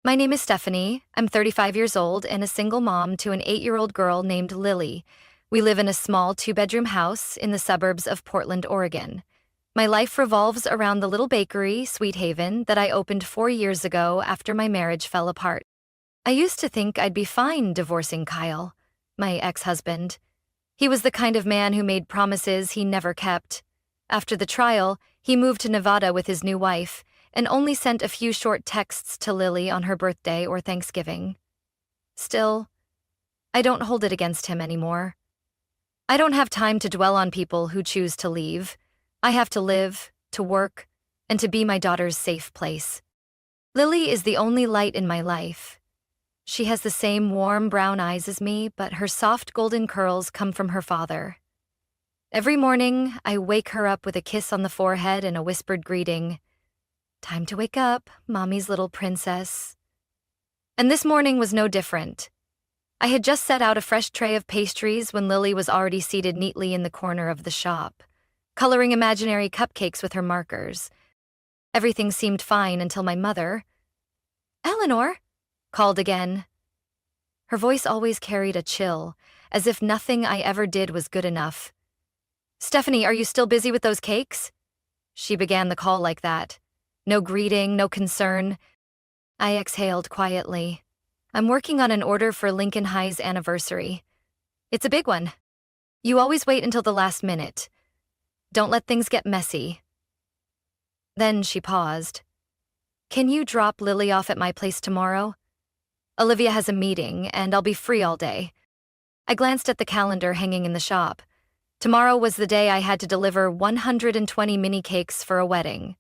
My name is Stephanie. I'm 35 years old and a single mom to an 8-year-old girl named Lily. We live in a small 2-bedroom house in the suburbs of Portland, Oregon. My life revolves around the little bakery, Sweet Haven, that I opened 4 years ago after my marriage fell apart. I used to think I'd be fine divorcing Kyle, my ex-husband. He was the kind of man who made promises he never kept. After the trial, he moved to Nevada with his new wife and only sent a few short texts to Lily on her birthday or Thanksgiving. Still, I don't hold it against him anymore. I don't have time to dwell on people who choose to leave. I have to live, to work, and to be my daughter's safe place. Lily is the only light in my life. She has the same warm brown eyes as me, but her soft golden curls come from her father. Every morning, I wake her up with a kiss on the forehead and a whispered greeting. Time to wake up, Mommy's little princess. And this morning was no different. I had just set out a fresh tray of pastries when Lily was already seated neatly in the corner of the shop, coloring imaginary cupcakes with her markers. Everything seemed fine until my mother, Eleanor, called again. Her voice always carried a chill, as if nothing I ever did was good enough. Stephanie, are you still busy with those cakes? She began the call like that. No greeting, no concern. I exhaled quietly. I'm working on an order for Lincoln High's anniversary. It's a big one. You always wait until the last minute. Don't let things get messy. Then she paused. Can you drop Lily off at my place tomorrow? Olivia has a meeting, and I'll be free all day. I glanced at the calendar hanging in the shop. Tomorrow was the day I had to deliver 120 mini cakes for a wedding.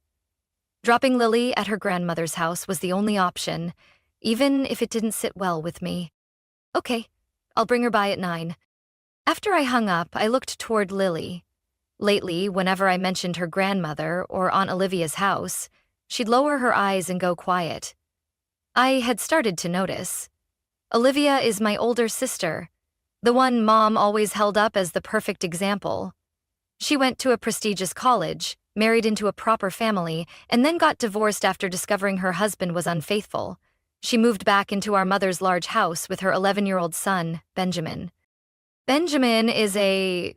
Dropping Lily at her grandmother's house was the only option, even if it didn't sit well with me. Okay, I'll bring her by at 9. After I hung up, I looked toward Lily. Lately, whenever I mentioned her grandmother or Aunt Olivia's house, she'd lower her eyes and go quiet. I had started to notice. Olivia is my older sister, the one Mom always held up as the perfect example. She went to a prestigious college, married into a proper family, and then got divorced after discovering her husband was unfaithful. She moved back into our mother's large house with her 11-year-old son, Benjamin. Benjamin is a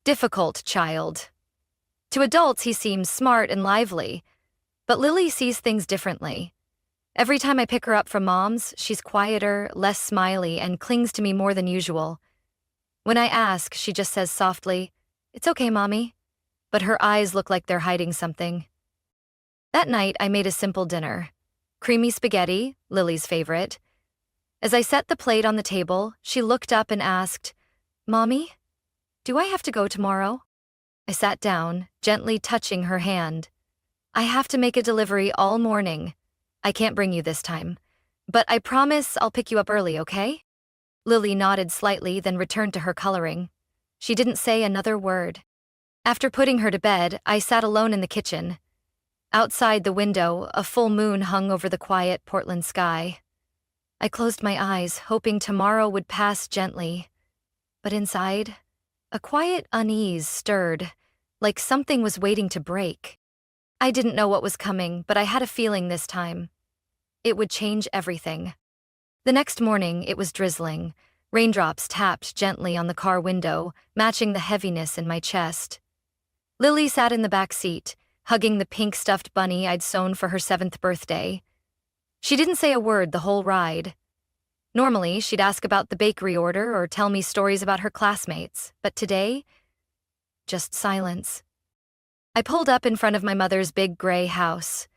difficult child. To adults, he seems smart and lively, but Lily sees things differently. Every time I pick her up from Mom's, she's quieter, less smiley, and clings to me more than usual. When I ask, she just says softly, "It's okay, Mommy," but her eyes look like they're hiding something. That night, I made a simple dinner. Creamy spaghetti, Lily's favorite. As I set the plate on the table, she looked up and asked, "Mommy, do I have to go tomorrow?" I sat down, gently touching her hand. "I have to make a delivery all morning. I can't bring you this time, but I promise I'll pick you up early, okay?" Lily nodded slightly, then returned to her coloring. She didn't say another word. After putting her to bed, I sat alone in the kitchen. Outside the window, a full moon hung over the quiet Portland sky. I closed my eyes, hoping tomorrow would pass gently. But inside, a quiet unease stirred, like something was waiting to break. I didn't know what was coming, but I had a feeling this time. It would change everything. The next morning, it was drizzling. Raindrops tapped gently on the car window, matching the heaviness in my chest. Lily sat in the back seat, hugging the pink stuffed bunny I'd sewn for her 7th birthday. She didn't say a word the whole ride. Normally, she'd ask about the bakery order or tell me stories about her classmates, but today, just silence. I pulled up in front of my mother's big gray house.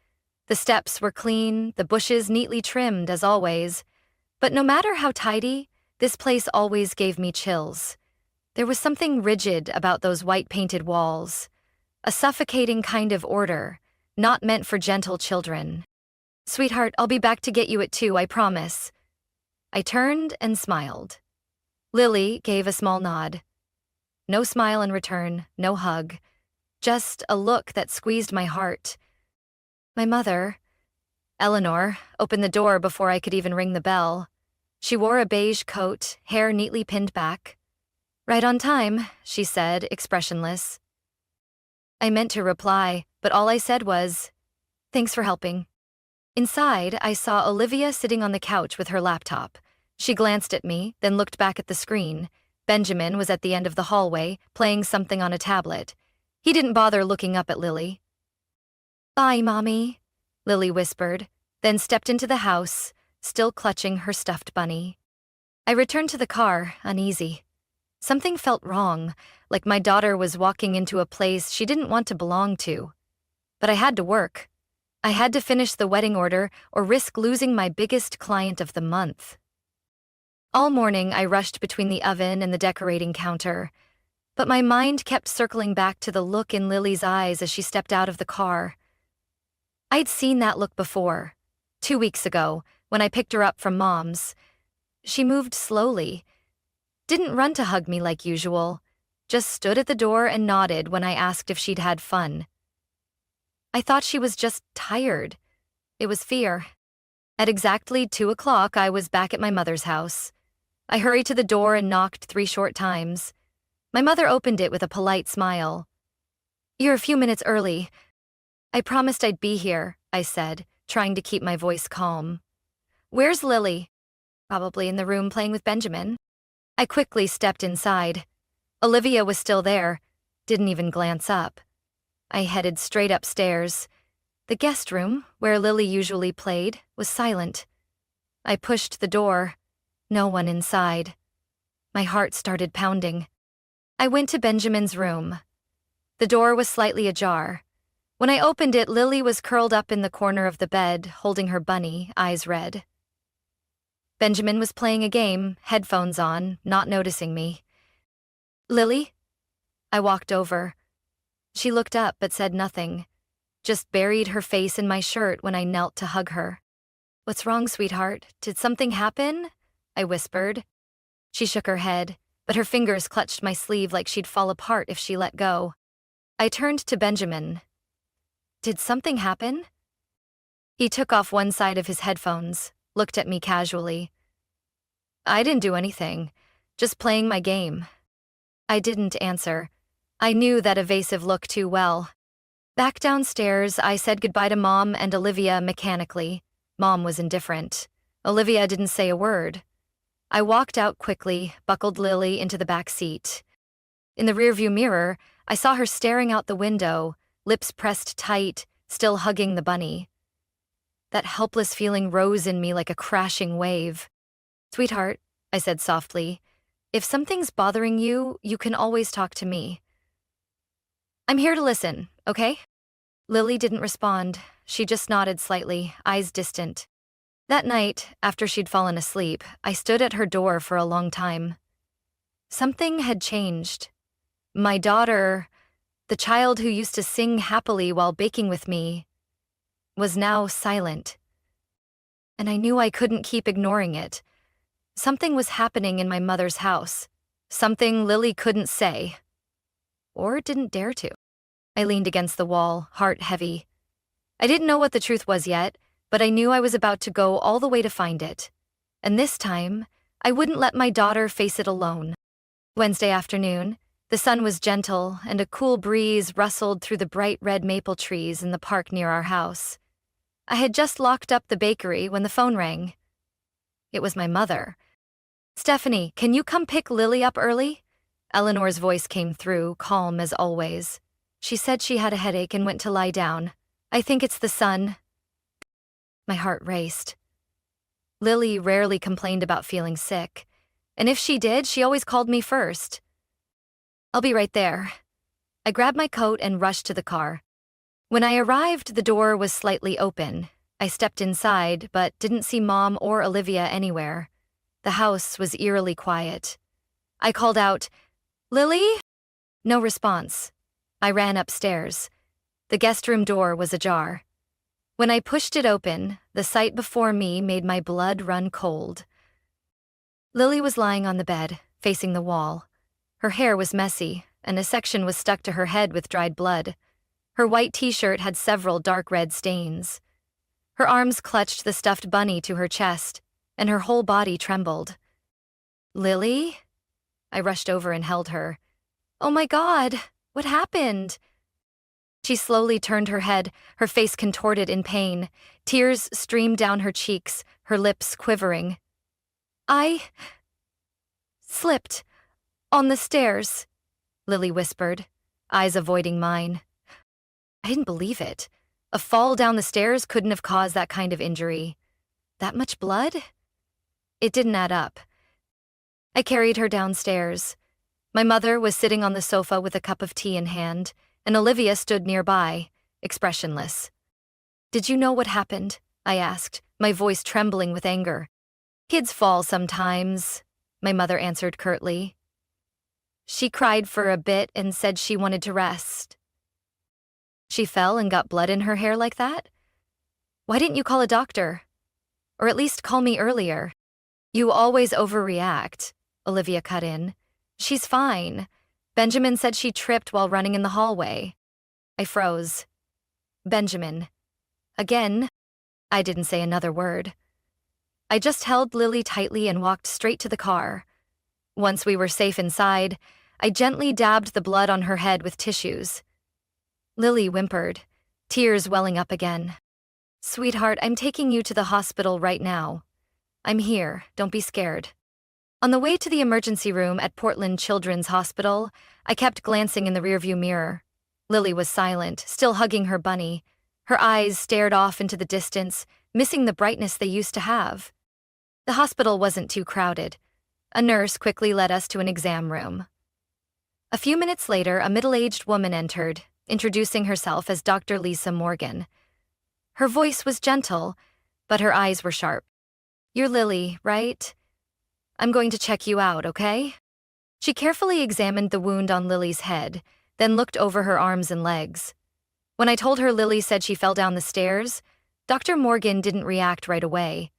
The steps were clean, the bushes neatly trimmed as always, but no matter how tidy, this place always gave me chills. There was something rigid about those white-painted walls, a suffocating kind of order, not meant for gentle children. "Sweetheart, I'll be back to get you at 2, I promise." I turned and smiled. Lily gave a small nod. No smile in return, no hug, just a look that squeezed my heart. My mother, Eleanor, opened the door before I could even ring the bell. She wore a beige coat, hair neatly pinned back. "Right on time," she said, expressionless. I meant to reply, but all I said was, "Thanks for helping." Inside, I saw Olivia sitting on the couch with her laptop. She glanced at me, then looked back at the screen. Benjamin was at the end of the hallway, playing something on a tablet. He didn't bother looking up at Lily. "Bye, Mommy," Lily whispered, then stepped into the house, still clutching her stuffed bunny. I returned to the car, uneasy. Something felt wrong, like my daughter was walking into a place she didn't want to belong to. But I had to work. I had to finish the wedding order or risk losing my biggest client of the month. All morning, I rushed between the oven and the decorating counter, but my mind kept circling back to the look in Lily's eyes as she stepped out of the car. I'd seen that look before, 2 weeks ago, when I picked her up from Mom's. She moved slowly, didn't run to hug me like usual, just stood at the door and nodded when I asked if she'd had fun. I thought she was just tired. It was fear. At exactly 2 o'clock, I was back at my mother's house. I hurried to the door and knocked 3 short times. My mother opened it with a polite smile. "You're a few minutes early." "I promised I'd be here," I said, trying to keep my voice calm. "Where's Lily?" "Probably in the room playing with Benjamin." I quickly stepped inside. Olivia was still there, didn't even glance up. I headed straight upstairs. The guest room, where Lily usually played, was silent. I pushed the door. No one inside. My heart started pounding. I went to Benjamin's room. The door was slightly ajar. When I opened it, Lily was curled up in the corner of the bed, holding her bunny, eyes red. Benjamin was playing a game, headphones on, not noticing me. "Lily?" I walked over. She looked up but said nothing, just buried her face in my shirt when I knelt to hug her. "What's wrong, sweetheart? Did something happen?" I whispered. She shook her head, but her fingers clutched my sleeve like she'd fall apart if she let go. I turned to Benjamin. "Did something happen?" He took off one side of his headphones, looked at me casually. "I didn't do anything, just playing my game." I didn't answer. I knew that evasive look too well. Back downstairs, I said goodbye to Mom and Olivia mechanically. Mom was indifferent. Olivia didn't say a word. I walked out quickly, buckled Lily into the back seat. In the rearview mirror, I saw her staring out the window, lips pressed tight, still hugging the bunny. That helpless feeling rose in me like a crashing wave. "Sweetheart," I said softly, "if something's bothering you, you can always talk to me. I'm here to listen, okay?" Lily didn't respond. She just nodded slightly, eyes distant. That night, after she'd fallen asleep, I stood at her door for a long time. Something had changed. My daughter, the child who used to sing happily while baking with me, was now silent. And I knew I couldn't keep ignoring it. Something was happening in my mother's house. Something Lily couldn't say. Or didn't dare to. I leaned against the wall, heart heavy. I didn't know what the truth was yet, but I knew I was about to go all the way to find it. And this time, I wouldn't let my daughter face it alone. Wednesday afternoon, the sun was gentle and a cool breeze rustled through the bright red maple trees in the park near our house. I had just locked up the bakery when the phone rang. It was my mother. "Stephanie, can you come pick Lily up early?" Eleanor's voice came through, calm as always. She said she had a headache and went to lie down. "I think it's the sun." My heart raced. Lily rarely complained about feeling sick, and if she did, she always called me first. "I'll be right there." I grabbed my coat and rushed to the car. When I arrived, the door was slightly open. I stepped inside, but didn't see Mom or Olivia anywhere. The house was eerily quiet. I called out, "Lily?" No response. I ran upstairs. The guest room door was ajar. When I pushed it open, the sight before me made my blood run cold. Lily was lying on the bed, facing the wall. Her hair was messy, and a section was stuck to her head with dried blood. Her white t-shirt had several dark red stains. Her arms clutched the stuffed bunny to her chest, and her whole body trembled. "Lily?" I rushed over and held her. "Oh my God, what happened?" She slowly turned her head, her face contorted in pain. Tears streamed down her cheeks, her lips quivering. I slipped on the stairs, Lily whispered, eyes avoiding mine. I didn't believe it. A fall down the stairs couldn't have caused that kind of injury. That much blood? It didn't add up. I carried her downstairs. My mother was sitting on the sofa with a cup of tea in hand, and Olivia stood nearby, expressionless. Did you know what happened? I asked, my voice trembling with anger. Kids fall sometimes, my mother answered curtly. She cried for a bit and said she wanted to rest. She fell and got blood in her hair like that? Why didn't you call a doctor? Or at least call me earlier? You always overreact, Olivia cut in. She's fine. Benjamin said she tripped while running in the hallway. I froze. Benjamin. Again? I didn't say another word. I just held Lily tightly and walked straight to the car. Once we were safe inside, I gently dabbed the blood on her head with tissues. Lily whimpered, tears welling up again. Sweetheart, I'm taking you to the hospital right now. I'm here, don't be scared. On the way to the emergency room at Portland Children's Hospital, I kept glancing in the rearview mirror. Lily was silent, still hugging her bunny. Her eyes stared off into the distance, missing the brightness they used to have. The hospital wasn't too crowded. A nurse quickly led us to an exam room. A few minutes later, a middle-aged woman entered, introducing herself as Dr. Lisa Morgan. Her voice was gentle, but her eyes were sharp. You're Lily, right? I'm going to check you out, okay? She carefully examined the wound on Lily's head, then looked over her arms and legs. When I told her Lily said she fell down the stairs, Dr. Morgan didn't react right away,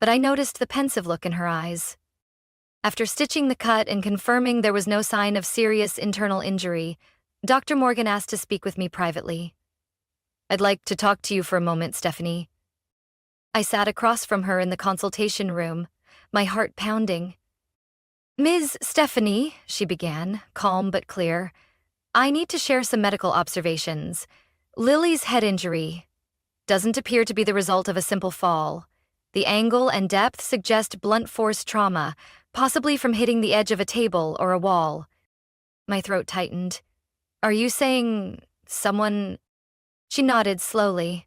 but I noticed the pensive look in her eyes. After stitching the cut and confirming there was no sign of serious internal injury, Dr. Morgan asked to speak with me privately. I'd like to talk to you for a moment, Stephanie. I sat across from her in the consultation room, my heart pounding. Ms. Stephanie, she began, calm but clear, I need to share some medical observations. Lily's head injury doesn't appear to be the result of a simple fall. The angle and depth suggest blunt force trauma, possibly from hitting the edge of a table or a wall. My throat tightened. Are you saying someone? She nodded slowly.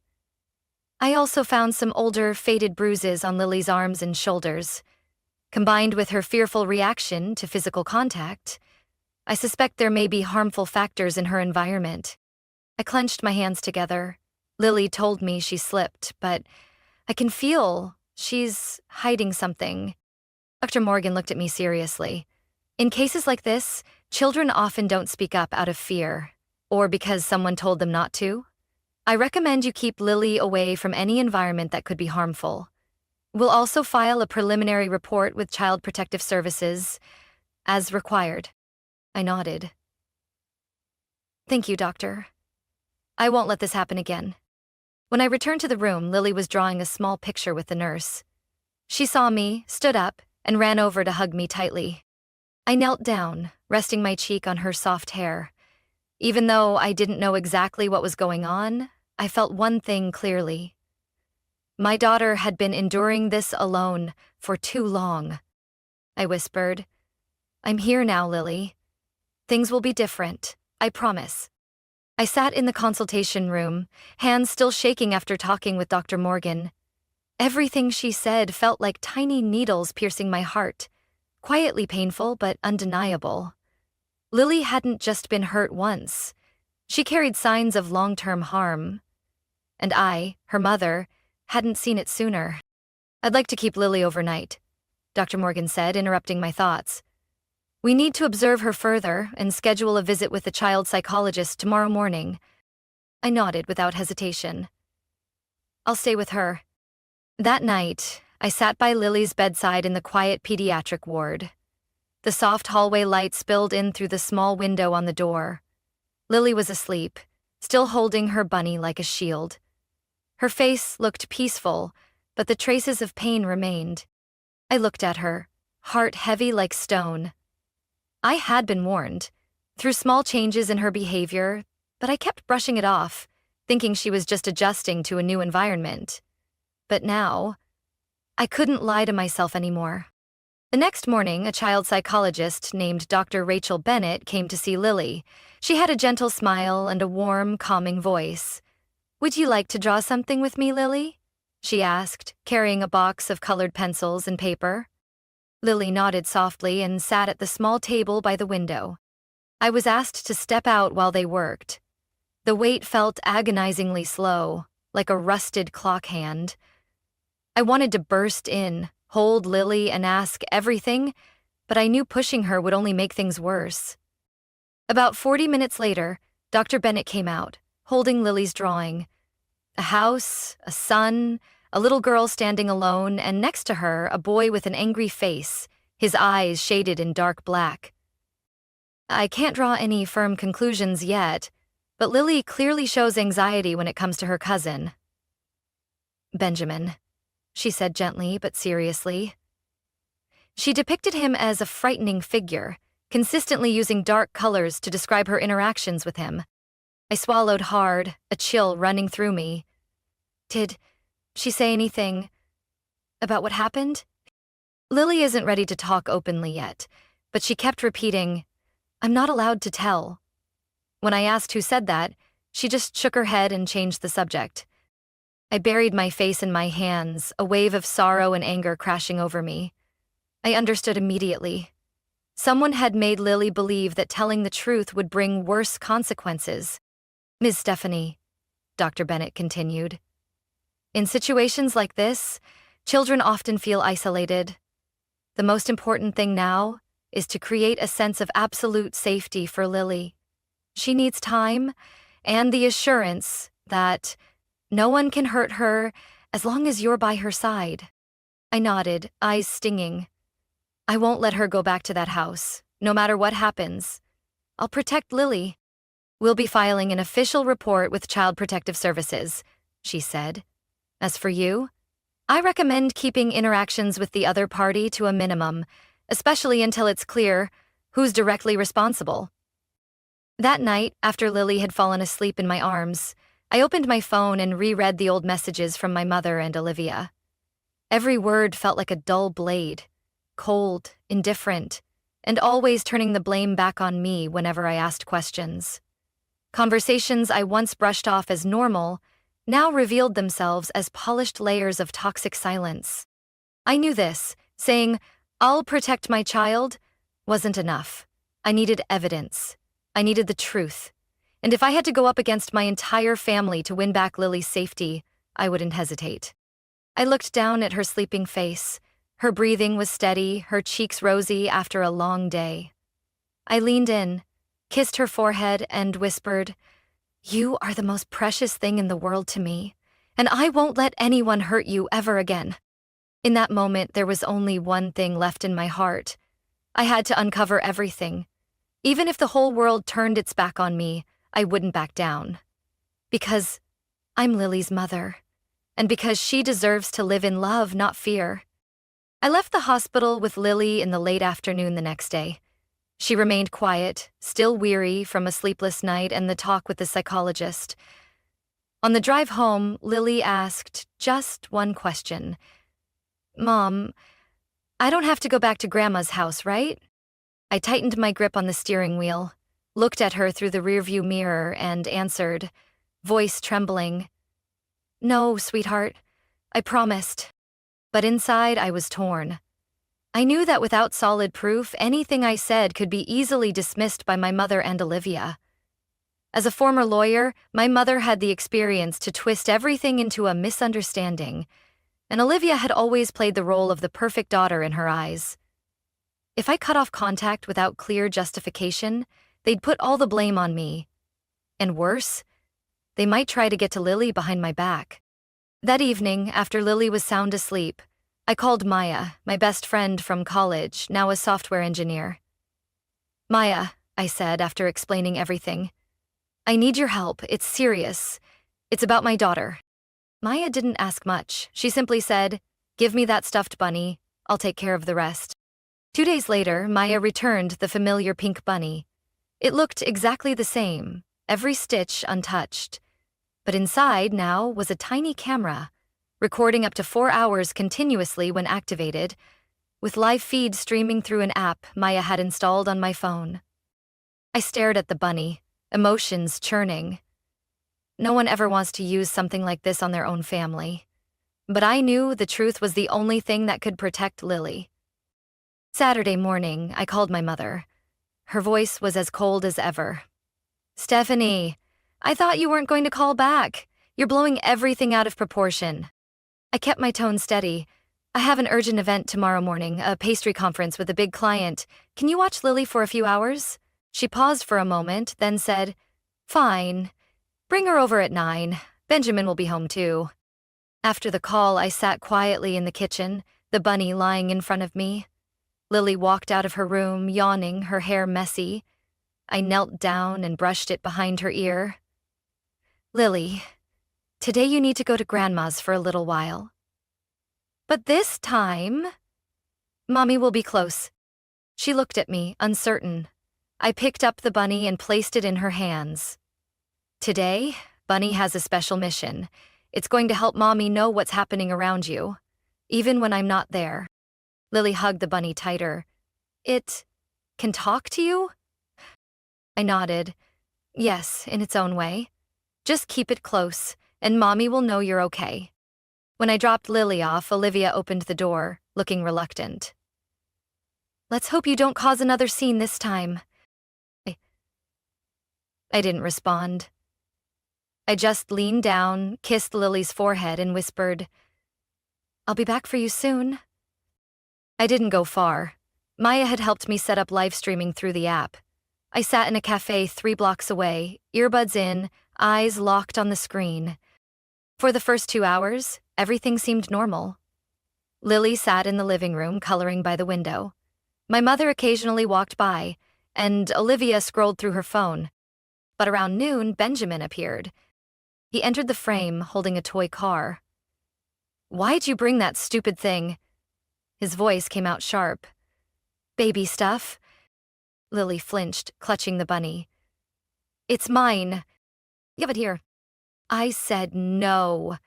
I also found some older, faded bruises on Lily's arms and shoulders. Combined with her fearful reaction to physical contact, I suspect there may be harmful factors in her environment. I clenched my hands together. Lily told me she slipped, but I can feel she's hiding something. Dr. Morgan looked at me seriously. In cases like this, children often don't speak up out of fear, or because someone told them not to. I recommend you keep Lily away from any environment that could be harmful. We'll also file a preliminary report with Child Protective Services, as required. I nodded. Thank you, doctor. I won't let this happen again. When I returned to the room, Lily was drawing a small picture with the nurse. She saw me, stood up, and ran over to hug me tightly. I knelt down, resting my cheek on her soft hair. Even though I didn't know exactly what was going on, I felt one thing clearly. My daughter had been enduring this alone for too long. I whispered, I'm here now, Lily. Things will be different, I promise. I sat in the consultation room, hands still shaking after talking with Dr. Morgan. Everything she said felt like tiny needles piercing my heart, quietly painful but undeniable. Lily hadn't just been hurt once. She carried signs of long-term harm. And I, her mother, hadn't seen it sooner. I'd like to keep Lily overnight, Dr. Morgan said, interrupting my thoughts. We need to observe her further and schedule a visit with the child psychologist tomorrow morning. I nodded without hesitation. I'll stay with her. That night, I sat by Lily's bedside in the quiet pediatric ward. The soft hallway light spilled in through the small window on the door. Lily was asleep, still holding her bunny like a shield. Her face looked peaceful, but the traces of pain remained. I looked at her, heart heavy like stone. I had been warned. Through small changes in her behavior, but I kept brushing it off, thinking she was just adjusting to a new environment. But now, I couldn't lie to myself anymore. The next morning, a child psychologist named Dr. Rachel Bennett came to see Lily. She had a gentle smile and a warm, calming voice. "Would you like to draw something with me, Lily?" she asked, carrying a box of colored pencils and paper. Lily nodded softly and sat at the small table by the window. I was asked to step out while they worked. The wait felt agonizingly slow, like a rusted clock hand. I wanted to burst in, hold Lily, and ask everything, but I knew pushing her would only make things worse. About 40 minutes later, Dr. Bennett came out, holding Lily's drawing. A house, a sun, a little girl standing alone, and next to her, a boy with an angry face, his eyes shaded in dark black. I can't draw any firm conclusions yet, but Lily clearly shows anxiety when it comes to her cousin. "Benjamin," she said gently but seriously. She depicted him as a frightening figure, consistently using dark colors to describe her interactions with him. I swallowed hard, a chill running through me. Did she say anything about what happened? Lily isn't ready to talk openly yet, but she kept repeating, "I'm not allowed to tell." When I asked who said that, she just shook her head and changed the subject. I buried my face in my hands, a wave of sorrow and anger crashing over me. I understood immediately. Someone had made Lily believe that telling the truth would bring worse consequences. "Ms. Stephanie," Dr. Bennett continued, "in situations like this, children often feel isolated. The most important thing now is to create a sense of absolute safety for Lily. She needs time and the assurance that no one can hurt her as long as you're by her side." I nodded, eyes stinging. "I won't let her go back to that house, no matter what happens. I'll protect Lily. We'll be filing an official report with Child Protective Services," she said. "As for you, I recommend keeping interactions with the other party to a minimum, especially until it's clear who's directly responsible." That night, after Lily had fallen asleep in my arms, I opened my phone and reread the old messages from my mother and Olivia. Every word felt like a dull blade, cold, indifferent, and always turning the blame back on me whenever I asked questions. Conversations I once brushed off as normal now revealed themselves as polished layers of toxic silence. I knew this, saying, "I'll protect my child," wasn't enough. I needed evidence. I needed the truth. And if I had to go up against my entire family to win back Lily's safety, I wouldn't hesitate. I looked down at her sleeping face. Her breathing was steady, her cheeks rosy after a long day. I leaned in, kissed her forehead, and whispered, "You are the most precious thing in the world to me, and I won't let anyone hurt you ever again." In that moment, there was only one thing left in my heart. I had to uncover everything. Even if the whole world turned its back on me, I wouldn't back down. Because I'm Lily's mother, and because she deserves to live in love, not fear. I left the hospital with Lily in the late afternoon the next day. She remained quiet, still weary from a sleepless night and the talk with the psychologist. On the drive home, Lily asked just one question. "Mom, I don't have to go back to Grandma's house, right?" I tightened my grip on the steering wheel, looked at her through the rearview mirror, and answered, voice trembling, "No, sweetheart, I promised." But inside, I was torn. I knew that without solid proof, anything I said could be easily dismissed by my mother and Olivia. As a former lawyer, my mother had the experience to twist everything into a misunderstanding, and Olivia had always played the role of the perfect daughter in her eyes. If I cut off contact without clear justification, they'd put all the blame on me. And worse, they might try to get to Lily behind my back. That evening, after Lily was sound asleep, I called Maya, my best friend from college, now a software engineer. "Maya," I said after explaining everything, "I need your help. It's serious. It's about my daughter." Maya didn't ask much. She simply said, "Give me that stuffed bunny. I'll take care of the rest." 2 days later, Maya returned the familiar pink bunny. It looked exactly the same, every stitch untouched. But inside now was a tiny camera, recording up to 4 hours continuously when activated, with live feed streaming through an app Maya had installed on my phone. I stared at the bunny, emotions churning. No one ever wants to use something like this on their own family. But I knew the truth was the only thing that could protect Lily. Saturday morning, I called my mother. Her voice was as cold as ever. "Stephanie, I thought you weren't going to call back. You're blowing everything out of proportion." I kept my tone steady. "I have an urgent event tomorrow morning, a pastry conference with a big client. Can you watch Lily for a few hours?" She paused for a moment, then said, "Fine. Bring her over at 9. Benjamin will be home too." After the call, I sat quietly in the kitchen, the bunny lying in front of me. Lily walked out of her room, yawning, her hair messy. I knelt down and brushed it behind her ear. "Lily, today you need to go to Grandma's for a little while." "But this time?" "Mommy will be close." She looked at me, uncertain. I picked up the bunny and placed it in her hands. "Today, Bunny has a special mission. It's going to help Mommy know what's happening around you, even when I'm not there." Lily hugged the bunny tighter. "It can talk to you?" I nodded. "Yes, in its own way. Just keep it close, and Mommy will know you're okay." When I dropped Lily off, Olivia opened the door, looking reluctant. "Let's hope you don't cause another scene this time." I didn't respond. I just leaned down, kissed Lily's forehead, and whispered, "I'll be back for you soon." I didn't go far. Maya had helped me set up live streaming through the app. I sat in a cafe 3 blocks away, earbuds in, eyes locked on the screen. For the first 2 hours, everything seemed normal. Lily sat in the living room, coloring by the window. My mother occasionally walked by, and Olivia scrolled through her phone. But around noon, Benjamin appeared. He entered the frame, holding a toy car. "Why'd you bring that stupid thing?" His voice came out sharp. "Baby stuff." Lily flinched, clutching the bunny. "It's mine. Give it here." I said no.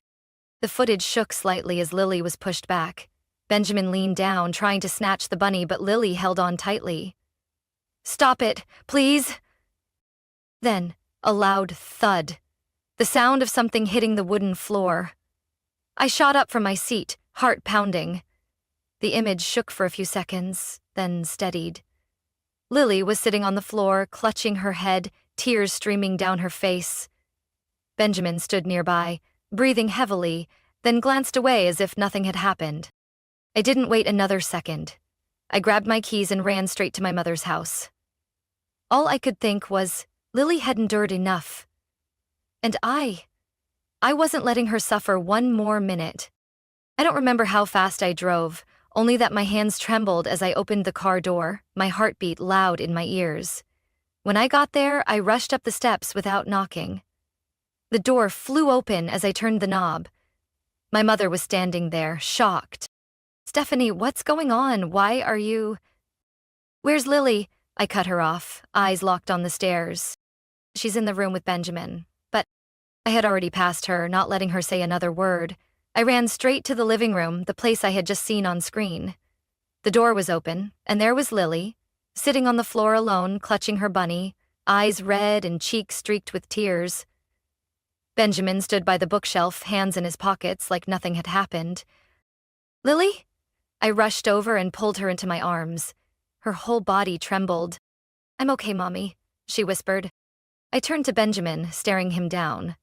The footage shook slightly as Lily was pushed back. Benjamin leaned down, trying to snatch the bunny, but Lily held on tightly. "Stop it, please." Then, a loud thud. The sound of something hitting the wooden floor. I shot up from my seat, heart pounding. The image shook for a few seconds, then steadied. Lily was sitting on the floor, clutching her head, tears streaming down her face. Benjamin stood nearby, breathing heavily, then glanced away as if nothing had happened. I didn't wait another second. I grabbed my keys and ran straight to my mother's house. All I could think was, Lily had endured enough. And I wasn't letting her suffer one more minute. I don't remember how fast I drove, only that my hands trembled as I opened the car door, my heartbeat loud in my ears. When I got there, I rushed up the steps without knocking. The door flew open as I turned the knob. My mother was standing there, shocked. "Stephanie, what's going on? Why are you—" "Where's Lily?" I cut her off, eyes locked on the stairs. "She's in the room with Benjamin." But I had already passed her, not letting her say another word. I ran straight to the living room, the place I had just seen on screen. The door was open, and there was Lily, sitting on the floor alone, clutching her bunny, eyes red and cheeks streaked with tears. Benjamin stood by the bookshelf, hands in his pockets, like nothing had happened. "Lily?" I rushed over and pulled her into my arms. Her whole body trembled. "I'm okay, Mommy," she whispered. I turned to Benjamin, staring him down.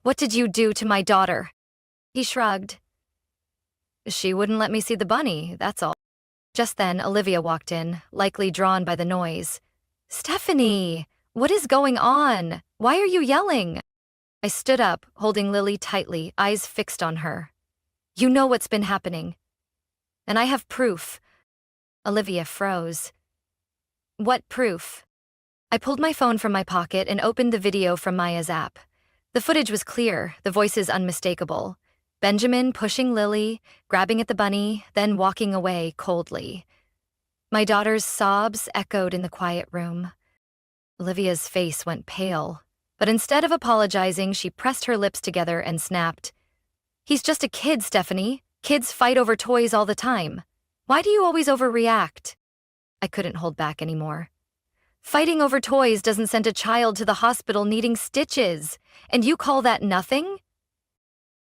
"What did you do to my daughter?" He shrugged. "She wouldn't let me see the bunny, that's all." Just then, Olivia walked in, likely drawn by the noise. "Stephanie, what is going on? Why are you yelling?" I stood up, holding Lily tightly, eyes fixed on her. "You know what's been happening. And I have proof." Olivia froze. "What proof?" I pulled my phone from my pocket and opened the video from Maya's app. The footage was clear, the voices unmistakable. Benjamin pushing Lily, grabbing at the bunny, then walking away coldly. My daughter's sobs echoed in the quiet room. Olivia's face went pale. But instead of apologizing, she pressed her lips together and snapped, "He's just a kid, Stephanie. Kids fight over toys all the time. Why do you always overreact?" I couldn't hold back anymore. "Fighting over toys doesn't send a child to the hospital needing stitches, and you call that nothing?"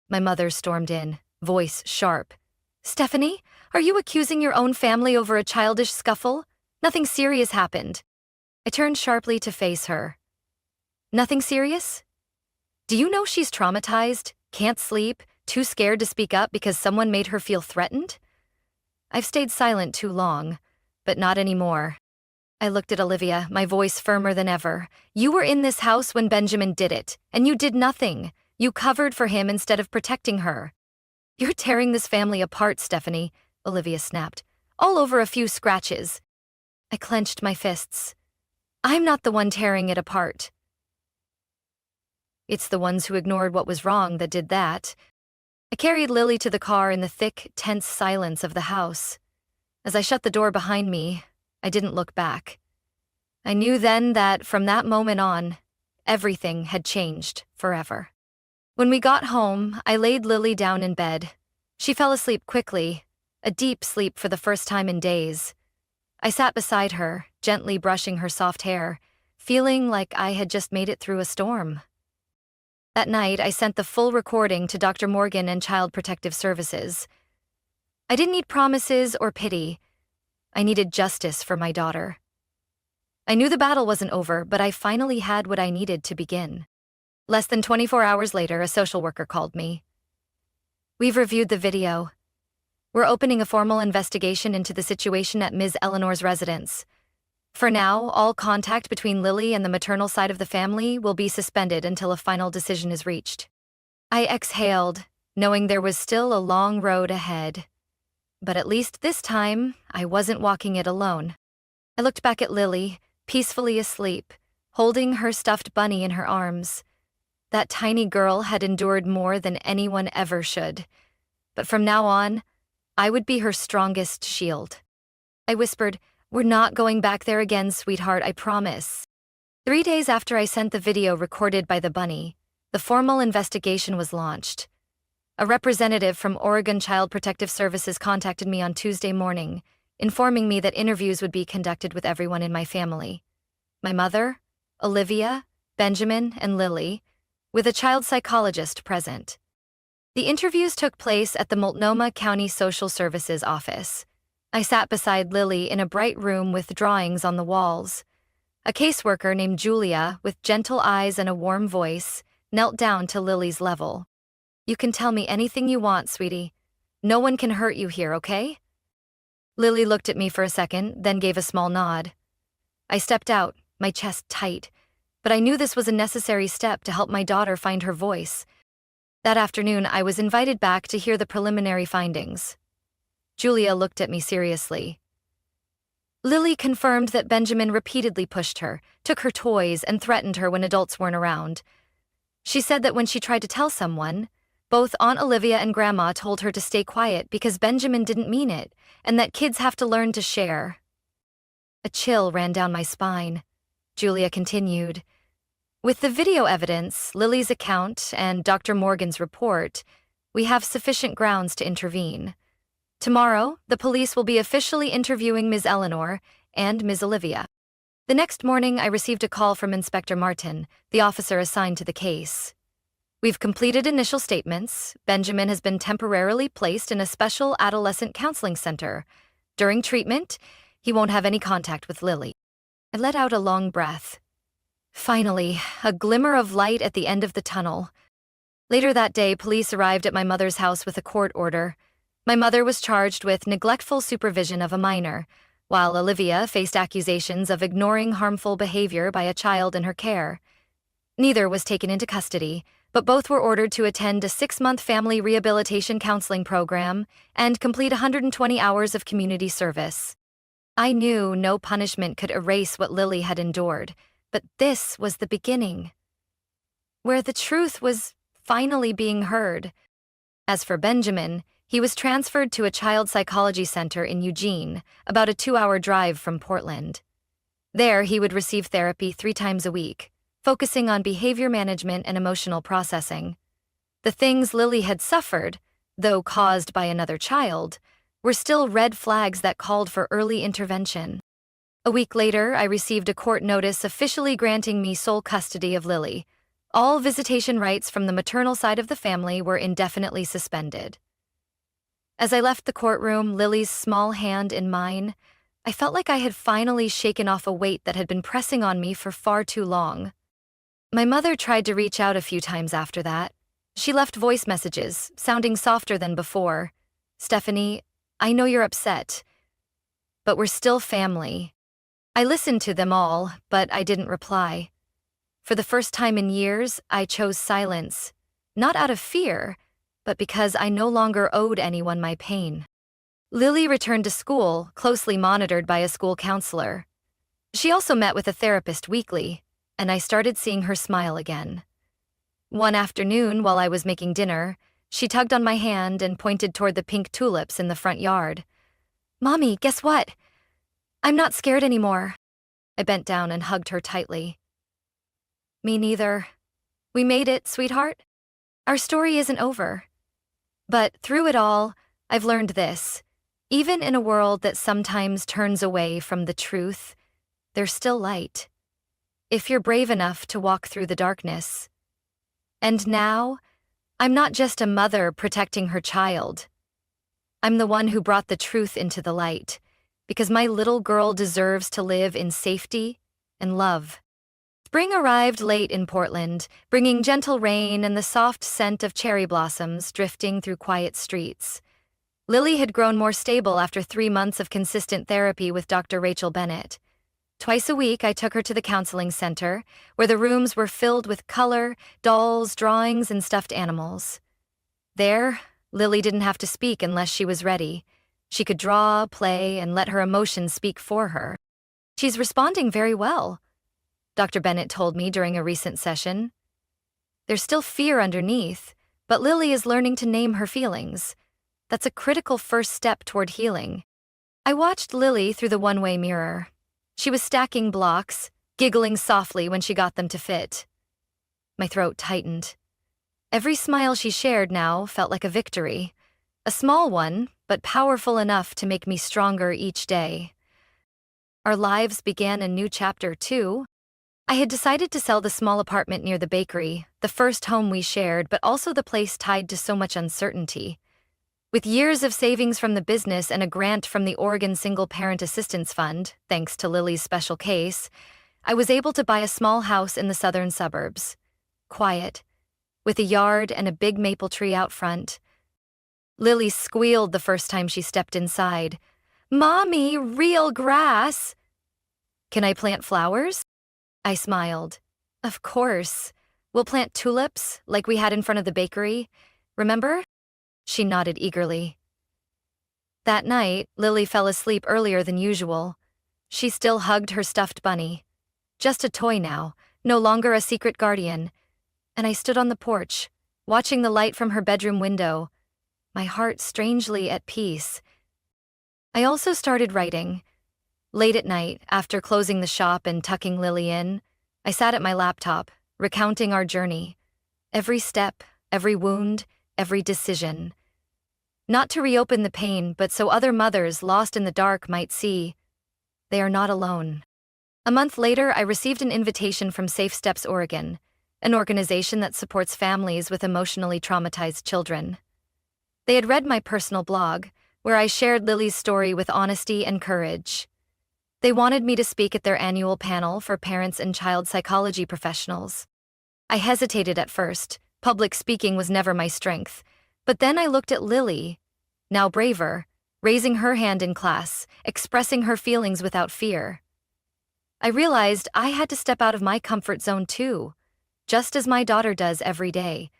My mother stormed in, voice sharp. "Stephanie, are you accusing your own family over a childish scuffle? Nothing serious happened." I turned sharply to face her. "Nothing serious? Do you know she's traumatized, can't sleep, too scared to speak up because someone made her feel threatened? I've stayed silent too long, but not anymore." I looked at Olivia, my voice firmer than ever. "You were in this house when Benjamin did it, and you did nothing. You covered for him instead of protecting her." "You're tearing this family apart, Stephanie," Olivia snapped, "all over a few scratches." I clenched my fists. "I'm not the one tearing it apart. It's the ones who ignored what was wrong that did that." I carried Lily to the car in the thick, tense silence of the house. As I shut the door behind me, I didn't look back. I knew then that, from that moment on, everything had changed forever. When we got home, I laid Lily down in bed. She fell asleep quickly, a deep sleep for the first time in days. I sat beside her, gently brushing her soft hair, feeling like I had just made it through a storm. That night, I sent the full recording to Dr. Morgan and Child Protective Services. I didn't need promises or pity. I needed justice for my daughter. I knew the battle wasn't over, but I finally had what I needed to begin. Less than 24 hours later, a social worker called me. "We've reviewed the video. We're opening a formal investigation into the situation at Ms. Eleanor's residence. For now, all contact between Lily and the maternal side of the family will be suspended until a final decision is reached." I exhaled, knowing there was still a long road ahead. But at least this time, I wasn't walking it alone. I looked back at Lily, peacefully asleep, holding her stuffed bunny in her arms. That tiny girl had endured more than anyone ever should. But from now on, I would be her strongest shield. I whispered, "We're not going back there again, sweetheart, I promise." 3 days after I sent the video recorded by the bunny, the formal investigation was launched. A representative from Oregon Child Protective Services contacted me on Tuesday morning, informing me that interviews would be conducted with everyone in my family. My mother, Olivia, Benjamin, and Lily, with a child psychologist present. The interviews took place at the Multnomah County Social Services office. I sat beside Lily in a bright room with drawings on the walls. A caseworker named Julia, with gentle eyes and a warm voice, knelt down to Lily's level. "You can tell me anything you want, sweetie. No one can hurt you here, okay?" Lily looked at me for a second, then gave a small nod. I stepped out, my chest tight, but I knew this was a necessary step to help my daughter find her voice. That afternoon, I was invited back to hear the preliminary findings. Julia looked at me seriously. Lily confirmed that Benjamin repeatedly pushed her, took her toys, and threatened her when adults weren't around. She said that when she tried to tell someone, both Aunt Olivia and Grandma told her to stay quiet because Benjamin didn't mean it, and that kids have to learn to share. A chill ran down my spine. Julia continued, "With the video evidence, Lily's account, and Dr. Morgan's report, we have sufficient grounds to intervene. Tomorrow, the police will be officially interviewing Ms. Eleanor and Ms. Olivia." The next morning, I received a call from Inspector Martin, the officer assigned to the case. "We've completed initial statements. Benjamin has been temporarily placed in a special adolescent counseling center. During treatment, he won't have any contact with Lily." I let out a long breath. Finally, a glimmer of light at the end of the tunnel. Later that day, police arrived at my mother's house with a court order. My mother was charged with neglectful supervision of a minor, while Olivia faced accusations of ignoring harmful behavior by a child in her care. Neither was taken into custody, but both were ordered to attend a 6-month family rehabilitation counseling program and complete 120 hours of community service. I knew no punishment could erase what Lily had endured, but this was the beginning, where the truth was finally being heard. As for Benjamin, he was transferred to a child psychology center in Eugene, about a 2-hour drive from Portland. There, he would receive therapy 3 times a week, focusing on behavior management and emotional processing. The things Lily had suffered, though caused by another child, were still red flags that called for early intervention. A week later, I received a court notice officially granting me sole custody of Lily. All visitation rights from the maternal side of the family were indefinitely suspended. As I left the courtroom, Lily's small hand in mine, I felt like I had finally shaken off a weight that had been pressing on me for far too long. My mother tried to reach out a few times after that. She left voice messages, sounding softer than before. "Stephanie, I know you're upset, but we're still family." I listened to them all, but I didn't reply. For the first time in years, I chose silence, not out of fear, but because I no longer owed anyone my pain. Lily returned to school, closely monitored by a school counselor. She also met with a therapist weekly, and I started seeing her smile again. One afternoon, while I was making dinner, she tugged on my hand and pointed toward the pink tulips in the front yard. "Mommy, guess what? I'm not scared anymore." I bent down and hugged her tightly. "Me neither. We made it, sweetheart. Our story isn't over." But through it all, I've learned this. Even in a world that sometimes turns away from the truth, there's still light. If you're brave enough to walk through the darkness. And now, I'm not just a mother protecting her child. I'm the one who brought the truth into the light, because my little girl deserves to live in safety and love. Spring arrived late in Portland, bringing gentle rain and the soft scent of cherry blossoms drifting through quiet streets. Lily had grown more stable after 3 months of consistent therapy with Dr. Rachel Bennett. Twice a week, I took her to the counseling center, where the rooms were filled with color, dolls, drawings, and stuffed animals. There, Lily didn't have to speak unless she was ready. She could draw, play, and let her emotions speak for her. "She's responding very well," Dr. Bennett told me during a recent session. "There's still fear underneath, but Lily is learning to name her feelings. That's a critical first step toward healing." I watched Lily through the one-way mirror. She was stacking blocks, giggling softly when she got them to fit. My throat tightened. Every smile she shared now felt like a victory. A small one, but powerful enough to make me stronger each day. Our lives began a new chapter, too. I had decided to sell the small apartment near the bakery, the first home we shared, but also the place tied to so much uncertainty. With years of savings from the business and a grant from the Oregon Single Parent Assistance Fund, thanks to Lily's special case, I was able to buy a small house in the southern suburbs. Quiet, with a yard and a big maple tree out front. Lily squealed the first time she stepped inside. "Mommy, real grass!" "Can I plant flowers?" I smiled. "Of course. We'll plant tulips, like we had in front of the bakery. Remember?" She nodded eagerly. That night, Lily fell asleep earlier than usual. She still hugged her stuffed bunny. Just a toy now, no longer a secret guardian. And I stood on the porch, watching the light from her bedroom window, my heart strangely at peace. I also started writing. Late at night, after closing the shop and tucking Lily in, I sat at my laptop, recounting our journey. Every step, every wound, every decision. Not to reopen the pain, but so other mothers lost in the dark might see they are not alone. A month later, I received an invitation from Safe Steps Oregon, an organization that supports families with emotionally traumatized children. They had read my personal blog, where I shared Lily's story with honesty and courage. They wanted me to speak at their annual panel for parents and child psychology professionals. I hesitated at first. Public speaking was never my strength. But then I looked at Lily, now braver, raising her hand in class, expressing her feelings without fear. I realized I had to step out of my comfort zone too, just as my daughter does every day.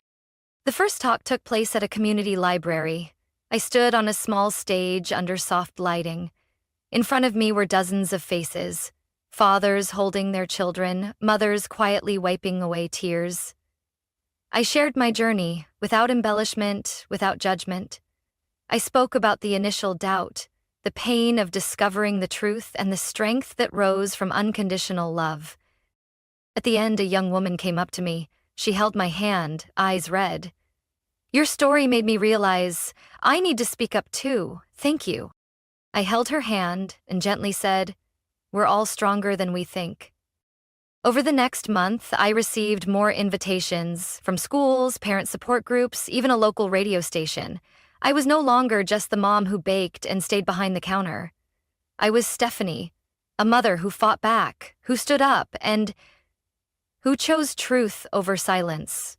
The first talk took place at a community library. I stood on a small stage under soft lighting. In front of me were dozens of faces, fathers holding their children, mothers quietly wiping away tears. I shared my journey, without embellishment, without judgment. I spoke about the initial doubt, the pain of discovering the truth, and the strength that rose from unconditional love. At the end, a young woman came up to me. She held my hand, eyes red. Your story made me realize I need to speak up too. Thank you. I held her hand and gently said, we're all stronger than we think. Over the next month, I received more invitations from schools, parent support groups, even a local radio station. I was no longer just the mom who baked and stayed behind the counter. I was Stephanie, a mother who fought back, who stood up, and who chose truth over silence.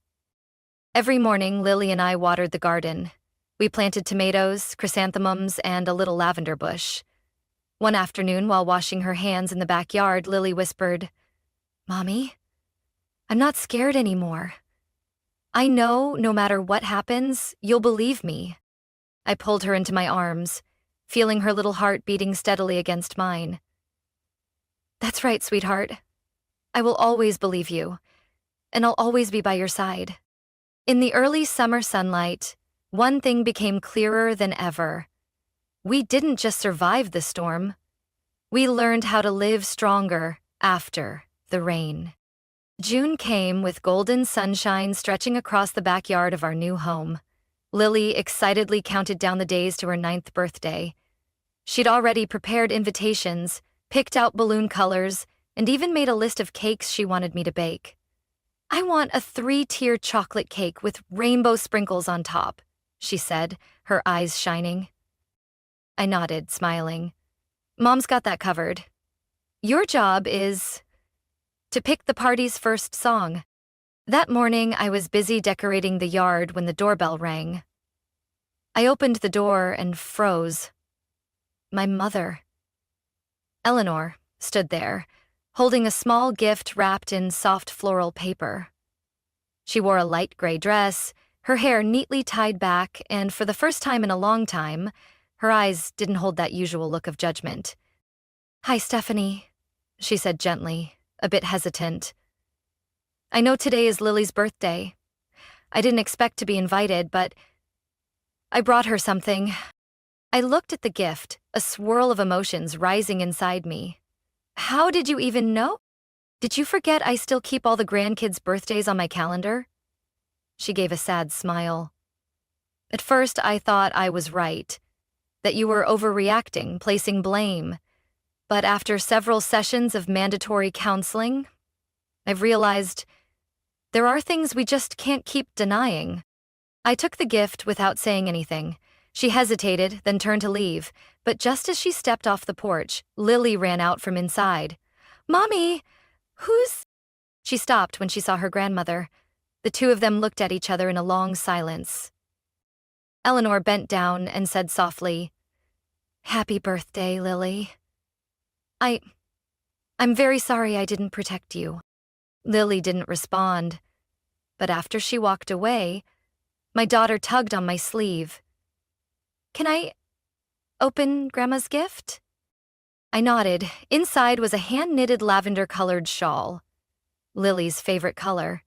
Every morning, Lily and I watered the garden. We planted tomatoes, chrysanthemums, and a little lavender bush. One afternoon, while washing her hands in the backyard, Lily whispered, Mommy, I'm not scared anymore. I know no matter what happens, you'll believe me. I pulled her into my arms, feeling her little heart beating steadily against mine. That's right, sweetheart. I will always believe you, and I'll always be by your side. In the early summer sunlight, one thing became clearer than ever. We didn't just survive the storm. We learned how to live stronger after the rain. June came with golden sunshine stretching across the backyard of our new home. Lily excitedly counted down the days to her 9th birthday. She'd already prepared invitations, picked out balloon colors, and even made a list of cakes she wanted me to bake. I want a 3-tier chocolate cake with rainbow sprinkles on top, she said, her eyes shining. I nodded, smiling. Mom's got that covered. Your job is to pick the party's first song. That morning, I was busy decorating the yard when the doorbell rang. I opened the door and froze. My mother, Eleanor, stood there, holding a small gift wrapped in soft floral paper. She wore a light gray dress, her hair neatly tied back, and for the first time in a long time, her eyes didn't hold that usual look of judgment. Hi, Stephanie, she said gently, a bit hesitant. I know today is Lily's birthday. I didn't expect to be invited, but I brought her something. I looked at the gift, a swirl of emotions rising inside me. How did you even know? Did you forget I still keep all the grandkids' birthdays on my calendar? She gave a sad smile. At first, I thought I was right, that you were overreacting, placing blame. But after several sessions of mandatory counseling, I've realized there are things we just can't keep denying. I took the gift without saying anything. She hesitated, then turned to leave, but just as she stepped off the porch, Lily ran out from inside. Mommy, who's... She stopped when she saw her grandmother. The two of them looked at each other in a long silence. Eleanor bent down and said softly, Happy birthday, Lily. I'm very sorry I didn't protect you. Lily didn't respond, but after she walked away, my daughter tugged on my sleeve. Can I open Grandma's gift? I nodded. Inside was a hand-knitted lavender-colored shawl, Lily's favorite color.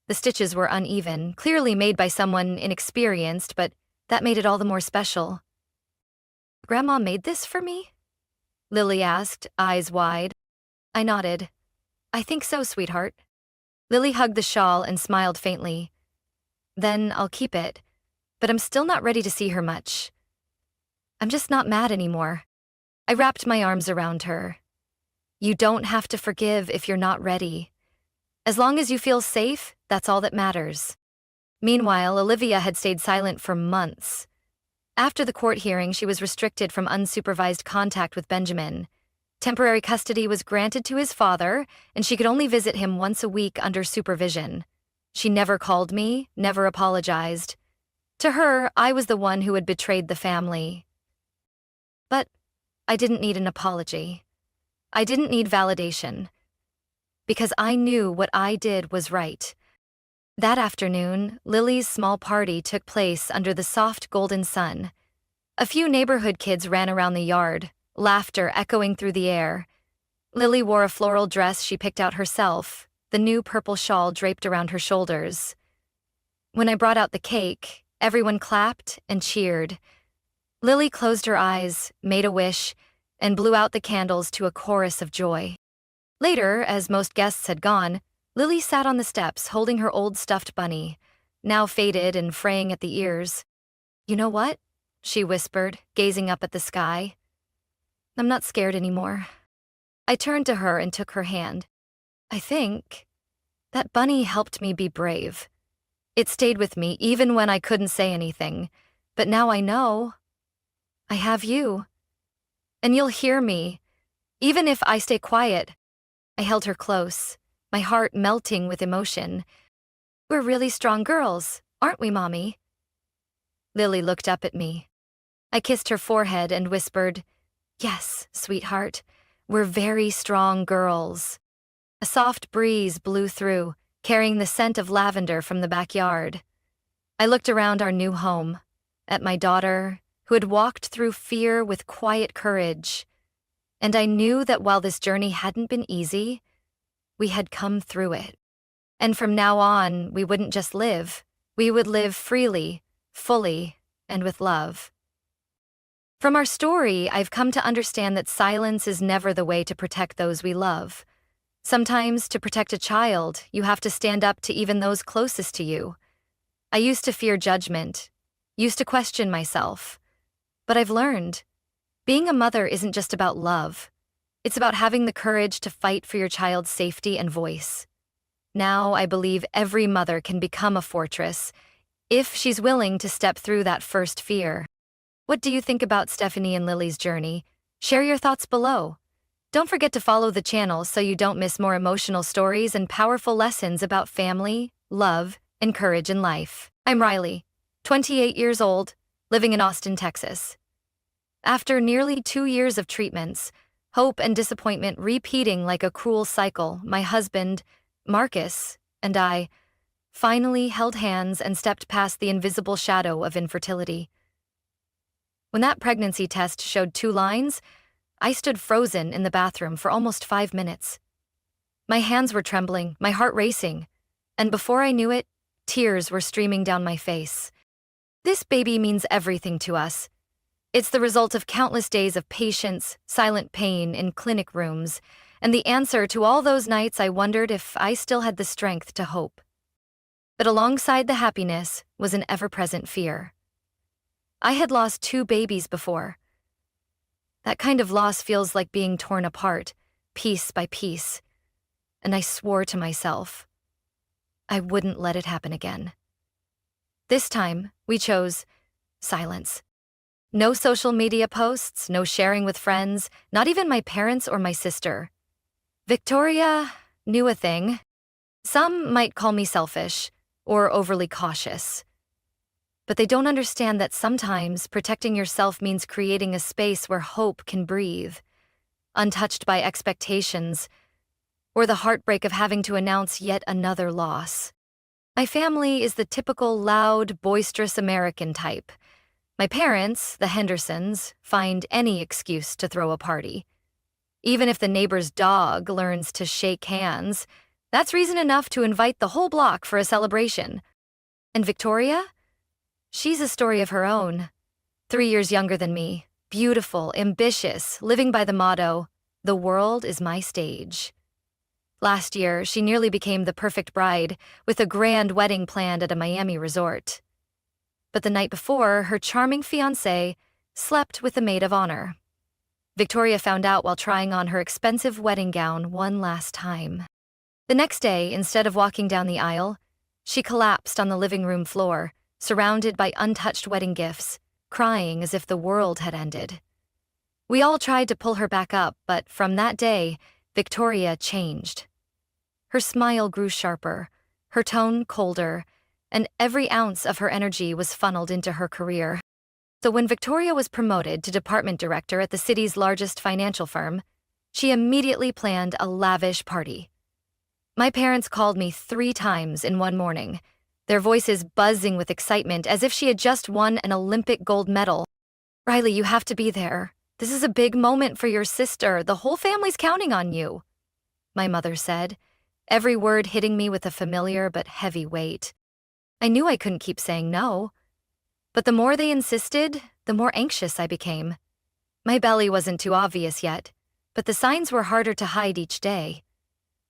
The stitches were uneven, clearly made by someone inexperienced, but that made it all the more special. Grandma made this for me? Lily asked, eyes wide. I nodded. I think so, sweetheart. Lily hugged the shawl and smiled faintly. Then I'll keep it, but I'm still not ready to see her much. I'm just not mad anymore. I wrapped my arms around her. You don't have to forgive if you're not ready. As long as you feel safe, that's all that matters. Meanwhile, Olivia had stayed silent for months. After the court hearing, she was restricted from unsupervised contact with Benjamin. Temporary custody was granted to his father, and she could only visit him once a week under supervision. She never called me, never apologized. To her, I was the one who had betrayed the family. But I didn't need an apology. I didn't need validation. Because I knew what I did was right. That afternoon, Lily's small party took place under the soft golden sun. A few neighborhood kids ran around the yard, laughter echoing through the air. Lily wore a floral dress she picked out herself, the new purple shawl draped around her shoulders. When I brought out the cake, everyone clapped and cheered. Lily closed her eyes, made a wish, and blew out the candles to a chorus of joy. Later, as most guests had gone, Lily sat on the steps holding her old stuffed bunny, now faded and fraying at the ears. "You know what?" she whispered, gazing up at the sky. "I'm not scared anymore." I turned to her and took her hand. "I think that bunny helped me be brave. It stayed with me even when I couldn't say anything. But now I know I have you. And you'll hear me, even if I stay quiet." I held her close, my heart melting with emotion. "We're really strong girls, aren't we, Mommy?" Lily looked up at me. I kissed her forehead and whispered, "Yes, sweetheart, we're very strong girls." A soft breeze blew through, carrying the scent of lavender from the backyard. I looked around our new home, at my daughter, who had walked through fear with quiet courage. And I knew that while this journey hadn't been easy, we had come through it. And from now on, we wouldn't just live. We would live freely, fully, and with love. From our story, I've come to understand that silence is never the way to protect those we love. Sometimes, to protect a child, you have to stand up to even those closest to you. I used to fear judgment, used to question myself. But I've learned, being a mother isn't just about love. It's about having the courage to fight for your child's safety and voice. Now I believe every mother can become a fortress, if she's willing to step through that first fear. What do you think about Stephanie and Lily's journey? Share your thoughts below. Don't forget to follow the channel so you don't miss more emotional stories and powerful lessons about family, love, and courage in life. I'm Riley, 28 years old, living in Austin, Texas. After nearly 2 years of treatments, hope and disappointment repeating like a cruel cycle, my husband, Marcus, and I finally held hands and stepped past the invisible shadow of infertility. When that pregnancy test showed 2 lines, I stood frozen in the bathroom for almost 5 minutes. My hands were trembling, my heart racing, and before I knew it, tears were streaming down my face. This baby means everything to us. It's the result of countless days of patience, silent pain in clinic rooms, and the answer to all those nights I wondered if I still had the strength to hope. But alongside the happiness was an ever-present fear. I had lost 2 babies before. That kind of loss feels like being torn apart, piece by piece, and I swore to myself I wouldn't let it happen again. This time, we chose silence. No social media posts, no sharing with friends, not even my parents or my sister. Victoria knew a thing. Some might call me selfish or overly cautious. But they don't understand that sometimes protecting yourself means creating a space where hope can breathe, untouched by expectations or the heartbreak of having to announce yet another loss. My family is the typical loud, boisterous American type. My parents, the Hendersons, find any excuse to throw a party. Even if the neighbor's dog learns to shake hands, that's reason enough to invite the whole block for a celebration. And Victoria? She's a story of her own. 3 years younger than me, beautiful, ambitious, living by the motto, "The world is my stage." Last year, she nearly became the perfect bride, with a grand wedding planned at a Miami resort. But the night before, her charming fiancé slept with the maid of honor. Victoria found out while trying on her expensive wedding gown one last time. The next day, instead of walking down the aisle, she collapsed on the living room floor, surrounded by untouched wedding gifts, crying as if the world had ended. We all tried to pull her back up, but from that day, Victoria changed. Her smile grew sharper, her tone colder, and every ounce of her energy was funneled into her career. So when Victoria was promoted to department director at the city's largest financial firm, she immediately planned a lavish party. My parents called me 3 times in one morning, their voices buzzing with excitement as if she had just won an Olympic gold medal. "Riley, you have to be there. This is a big moment for your sister. The whole family's counting on you," my mother said, every word hitting me with a familiar but heavy weight. I knew I couldn't keep saying no, but the more they insisted, the more anxious I became. My belly wasn't too obvious yet, but the signs were harder to hide each day.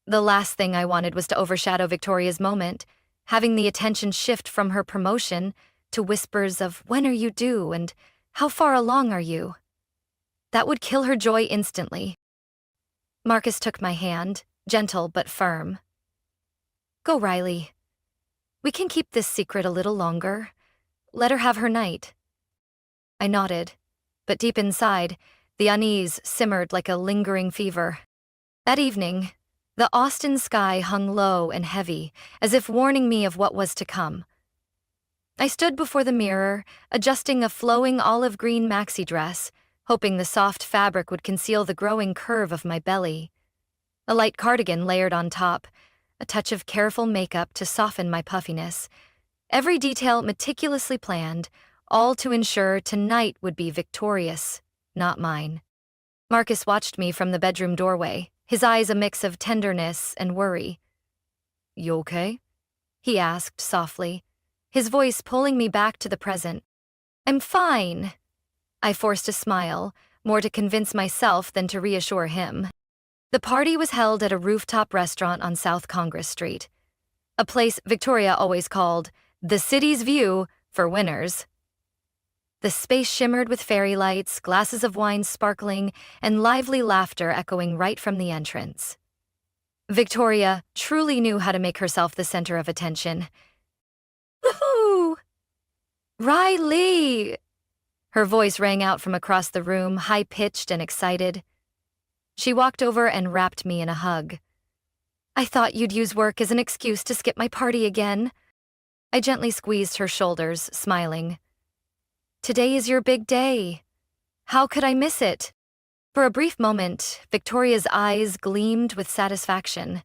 The last thing I wanted was to overshadow Victoria's moment, having the attention shift from her promotion to whispers of "when are you due" and "how far along are you?" That would kill her joy instantly. Marcus took my hand, gentle but firm. "Go, Riley. We can keep this secret a little longer. Let her have her night." I nodded, but deep inside, the unease simmered like a lingering fever. That evening, the Austin sky hung low and heavy, as if warning me of what was to come. I stood before the mirror, adjusting a flowing olive-green maxi dress, hoping the soft fabric would conceal the growing curve of my belly. A light cardigan layered on top, a touch of careful makeup to soften my puffiness. Every detail meticulously planned, all to ensure tonight would be Victorious, not mine. Marcus watched me from the bedroom doorway, his eyes a mix of tenderness and worry. "You okay?" he asked softly, his voice pulling me back to the present. "I'm fine." I forced a smile, more to convince myself than to reassure him. The party was held at a rooftop restaurant on South Congress Street, a place Victoria always called the city's view for winners. The space shimmered with fairy lights, glasses of wine sparkling, and lively laughter echoing right from the entrance. Victoria truly knew how to make herself the center of attention. "Woohoo! Riley!" Her voice rang out from across the room, high-pitched and excited. She walked over and wrapped me in a hug. "I thought you'd use work as an excuse to skip my party again." I gently squeezed her shoulders, smiling. "Today is your big day. How could I miss it?" For a brief moment, Victoria's eyes gleamed with satisfaction,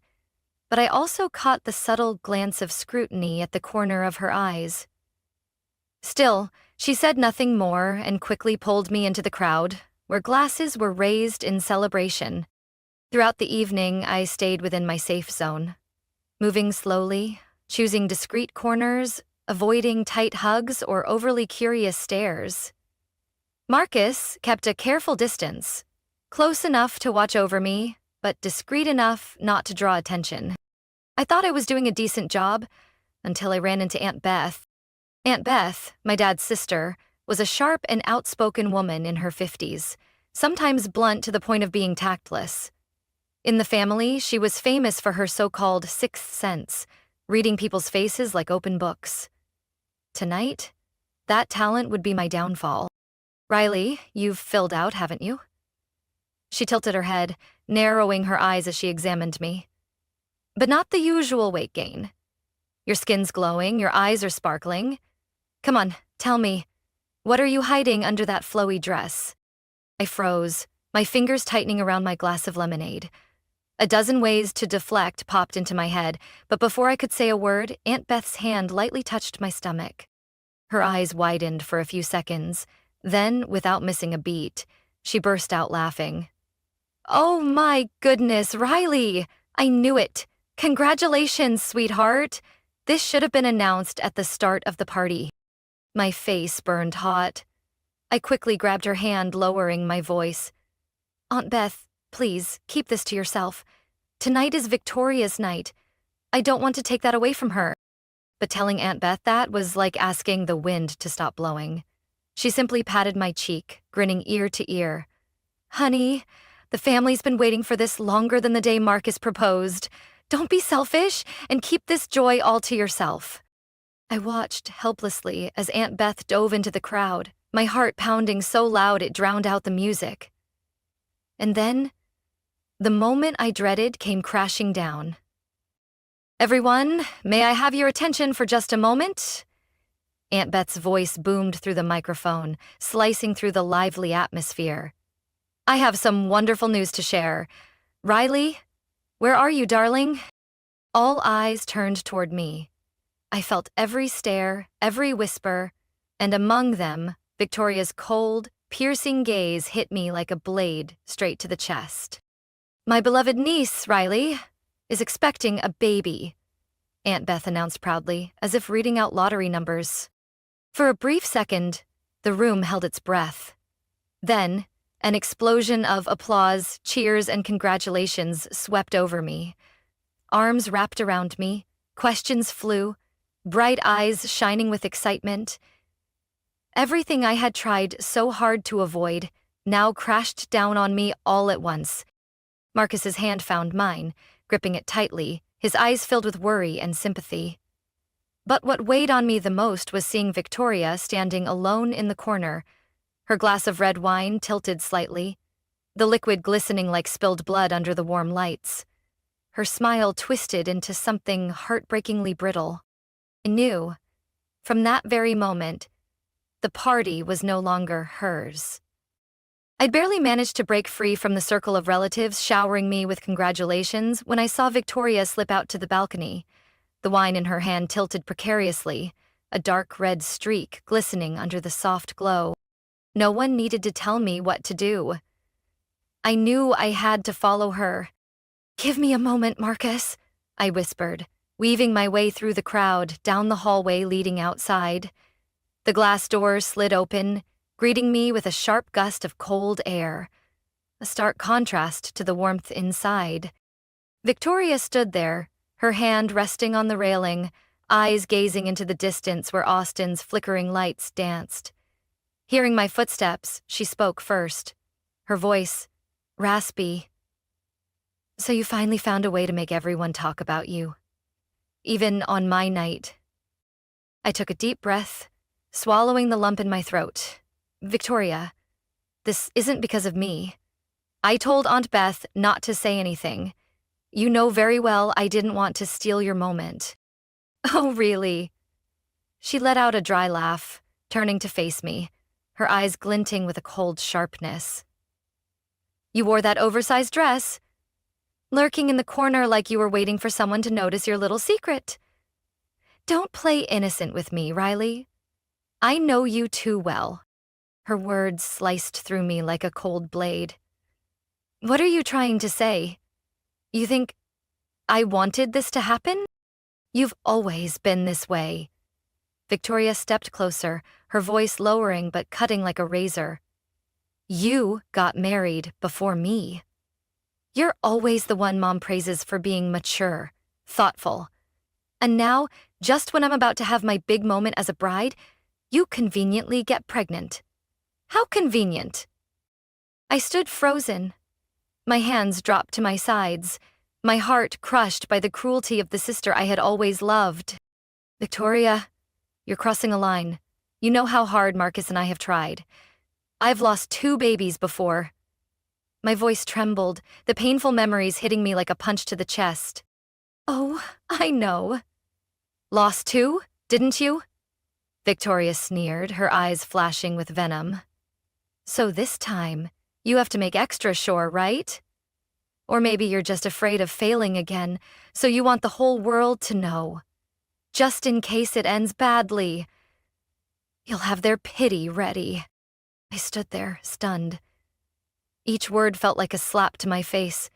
but I also caught the subtle glance of scrutiny at the corner of her eyes. Still, she said nothing more and quickly pulled me into the crowd, where glasses were raised in celebration. Throughout the evening, I stayed within my safe zone, moving slowly, choosing discreet corners, avoiding tight hugs or overly curious stares. Marcus kept a careful distance, close enough to watch over me, but discreet enough not to draw attention. I thought I was doing a decent job until I ran into Aunt Beth. Aunt Beth, my dad's sister, was a sharp and outspoken woman in her 50s, sometimes blunt to the point of being tactless. In the family, she was famous for her so-called sixth sense, reading people's faces like open books. Tonight, that talent would be my downfall. "Riley, you've filled out, haven't you?" She tilted her head, narrowing her eyes as she examined me. "But not the usual weight gain. Your skin's glowing, your eyes are sparkling. Come on, tell me, what are you hiding under that flowy dress?" I froze, my fingers tightening around my glass of lemonade. A dozen ways to deflect popped into my head, but before I could say a word, Aunt Beth's hand lightly touched my stomach. Her eyes widened for a few seconds, then, without missing a beat, she burst out laughing. "Oh my goodness, Riley! I knew it! Congratulations, sweetheart! This should have been announced at the start of the party." My face burned hot. I quickly grabbed her hand, lowering my voice. "Aunt Beth, please, keep this to yourself. Tonight is Victoria's night. I don't want to take that away from her." But telling Aunt Beth that was like asking the wind to stop blowing. She simply patted my cheek, grinning ear to ear. "Honey, the family's been waiting for this longer than the day Marcus proposed. Don't be selfish and keep this joy all to yourself." I watched helplessly as Aunt Beth dove into the crowd, my heart pounding so loud it drowned out the music. And then, the moment I dreaded came crashing down. "Everyone, may I have your attention for just a moment?" Aunt Beth's voice boomed through the microphone, slicing through the lively atmosphere. "I have some wonderful news to share. Riley, where are you, darling?" All eyes turned toward me. I felt every stare, every whisper, and among them, Victoria's cold, piercing gaze hit me like a blade straight to the chest. "My beloved niece, Riley, is expecting a baby," Aunt Beth announced proudly, as if reading out lottery numbers. For a brief second, the room held its breath. Then, an explosion of applause, cheers, and congratulations swept over me. arms wrapped around me, questions flew, bright eyes shining with excitement. Everything I had tried so hard to avoid now crashed down on me all at once. Marcus's hand found mine, gripping it tightly, his eyes filled with worry and sympathy. But what weighed on me the most was seeing Victoria standing alone in the corner, her glass of red wine tilted slightly, the liquid glistening like spilled blood under the warm lights. Her smile twisted into something heartbreakingly brittle. I knew, from that very moment, the party was no longer hers. I'd barely managed to break free from the circle of relatives showering me with congratulations when I saw Victoria slip out to the balcony, the wine in her hand tilted precariously, a dark red streak glistening under the soft glow. No one needed to tell me what to do. I knew I had to follow her. "Give me a moment, Marcus," I whispered, weaving my way through the crowd down the hallway leading outside. The glass doors slid open, greeting me with a sharp gust of cold air, a stark contrast to the warmth inside. Victoria stood there, her hand resting on the railing, eyes gazing into the distance where Austin's flickering lights danced. Hearing my footsteps, she spoke first, her voice raspy. "So you finally found a way to make everyone talk about you, even on my night." I took a deep breath, swallowing the lump in my throat. "Victoria, this isn't because of me. I told Aunt Beth not to say anything. You know very well I didn't want to steal your moment." "Oh, really?" She let out a dry laugh, turning to face me, her eyes glinting with a cold sharpness. "You wore that oversized dress, lurking in the corner like you were waiting for someone to notice your little secret. Don't play innocent with me, Riley. I know you too well." Her words sliced through me like a cold blade. "What are you trying to say? You think I wanted this to happen? You've always been this way." Victoria stepped closer, her voice lowering but cutting like a razor. "You got married before me. You're always the one Mom praises for being mature, thoughtful. And now, just when I'm about to have my big moment as a bride, you conveniently get pregnant. How convenient." I stood frozen. My hands dropped to my sides, my heart crushed by the cruelty of the sister I had always loved. "Victoria, you're crossing a line. You know how hard Marcus and I have tried. I've lost 2 babies before." My voice trembled, the painful memories hitting me like a punch to the chest. "Oh, I know." "Lost 2, didn't you?" Victoria sneered, her eyes flashing with venom. "So this time, you have to make extra sure, right? Or maybe you're just afraid of failing again, so you want the whole world to know. Just in case it ends badly. You'll have their pity ready." I stood there, stunned. Each word felt like a slap to my face.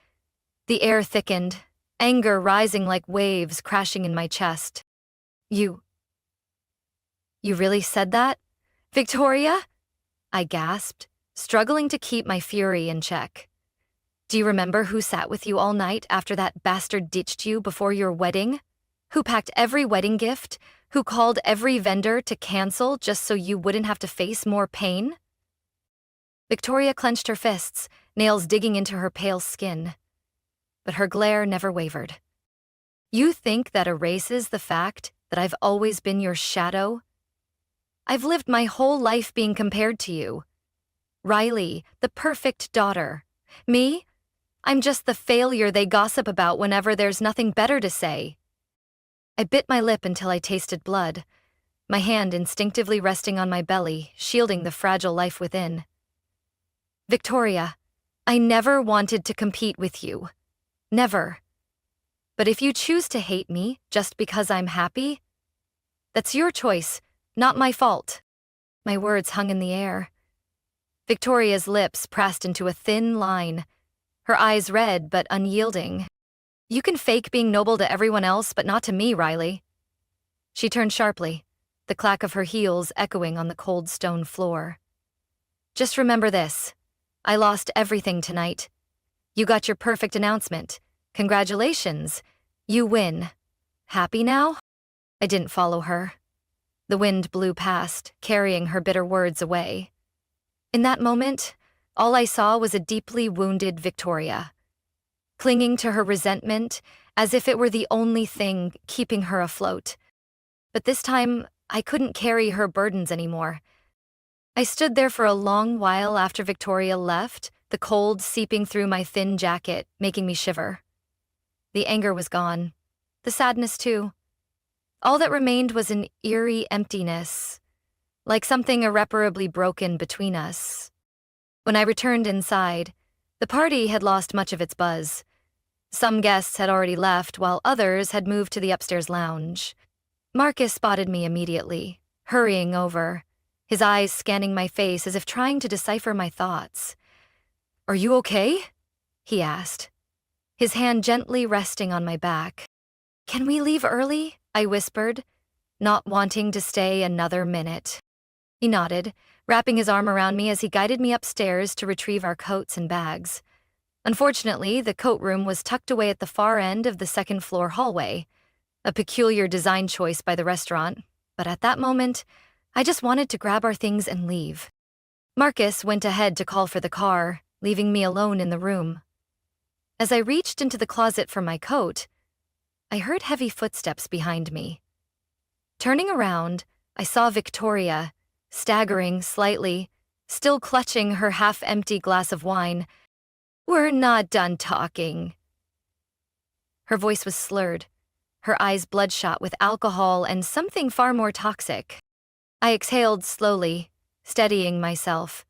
The air thickened, anger rising like waves crashing in my chest. You really said that, Victoria?" I gasped, struggling to keep my fury in check. "Do you remember who sat with you all night after that bastard ditched you before your wedding? Who packed every wedding gift? Who called every vendor to cancel just so you wouldn't have to face more pain?" Victoria clenched her fists, nails digging into her pale skin. But her glare never wavered. "You think that erases the fact that I've always been your shadow? I've lived my whole life being compared to you. Riley, the perfect daughter. Me? I'm just the failure they gossip about whenever there's nothing better to say." I bit my lip until I tasted blood, my hand instinctively resting on my belly, shielding the fragile life within. "Victoria, I never wanted to compete with you. Never. But if you choose to hate me just because I'm happy, that's your choice, not my fault." My words hung in the air. Victoria's lips pressed into a thin line, her eyes red but unyielding. "You can fake being noble to everyone else, but not to me, Riley." She turned sharply, the clack of her heels echoing on the cold stone floor. "Just remember this. I lost everything tonight. You got your perfect announcement. Congratulations. You win. Happy now? I didn't follow her. The wind blew past, carrying her bitter words away. In that moment, all I saw was a deeply wounded Victoria, clinging to her resentment as if it were the only thing keeping her afloat. But this time, I couldn't carry her burdens anymore. I stood there for a long while after Victoria left, the cold seeping through my thin jacket, making me shiver. The anger was gone. The sadness, too. All that remained was an eerie emptiness, like something irreparably broken between us. When I returned inside, the party had lost much of its buzz. Some guests had already left, while others had moved to the upstairs lounge. Marcus spotted me immediately, hurrying over, his eyes scanning my face as if trying to decipher my thoughts. "Are you okay?" he asked, his hand gently resting on my back. "Can we leave early?" I whispered, not wanting to stay another minute. He nodded, wrapping his arm around me as he guided me upstairs to retrieve our coats and bags. Unfortunately, the coat room was tucked away at the far end of the second-floor hallway, a peculiar design choice by the restaurant, but at that moment, I just wanted to grab our things and leave. Marcus went ahead to call for the car, leaving me alone in the room. As I reached into the closet for my coat, I heard heavy footsteps behind me. Turning around, I saw Victoria, staggering slightly, still clutching her half-empty glass of wine. "We're not done talking." Her voice was slurred, her eyes bloodshot with alcohol and something far more toxic. I exhaled slowly, steadying myself.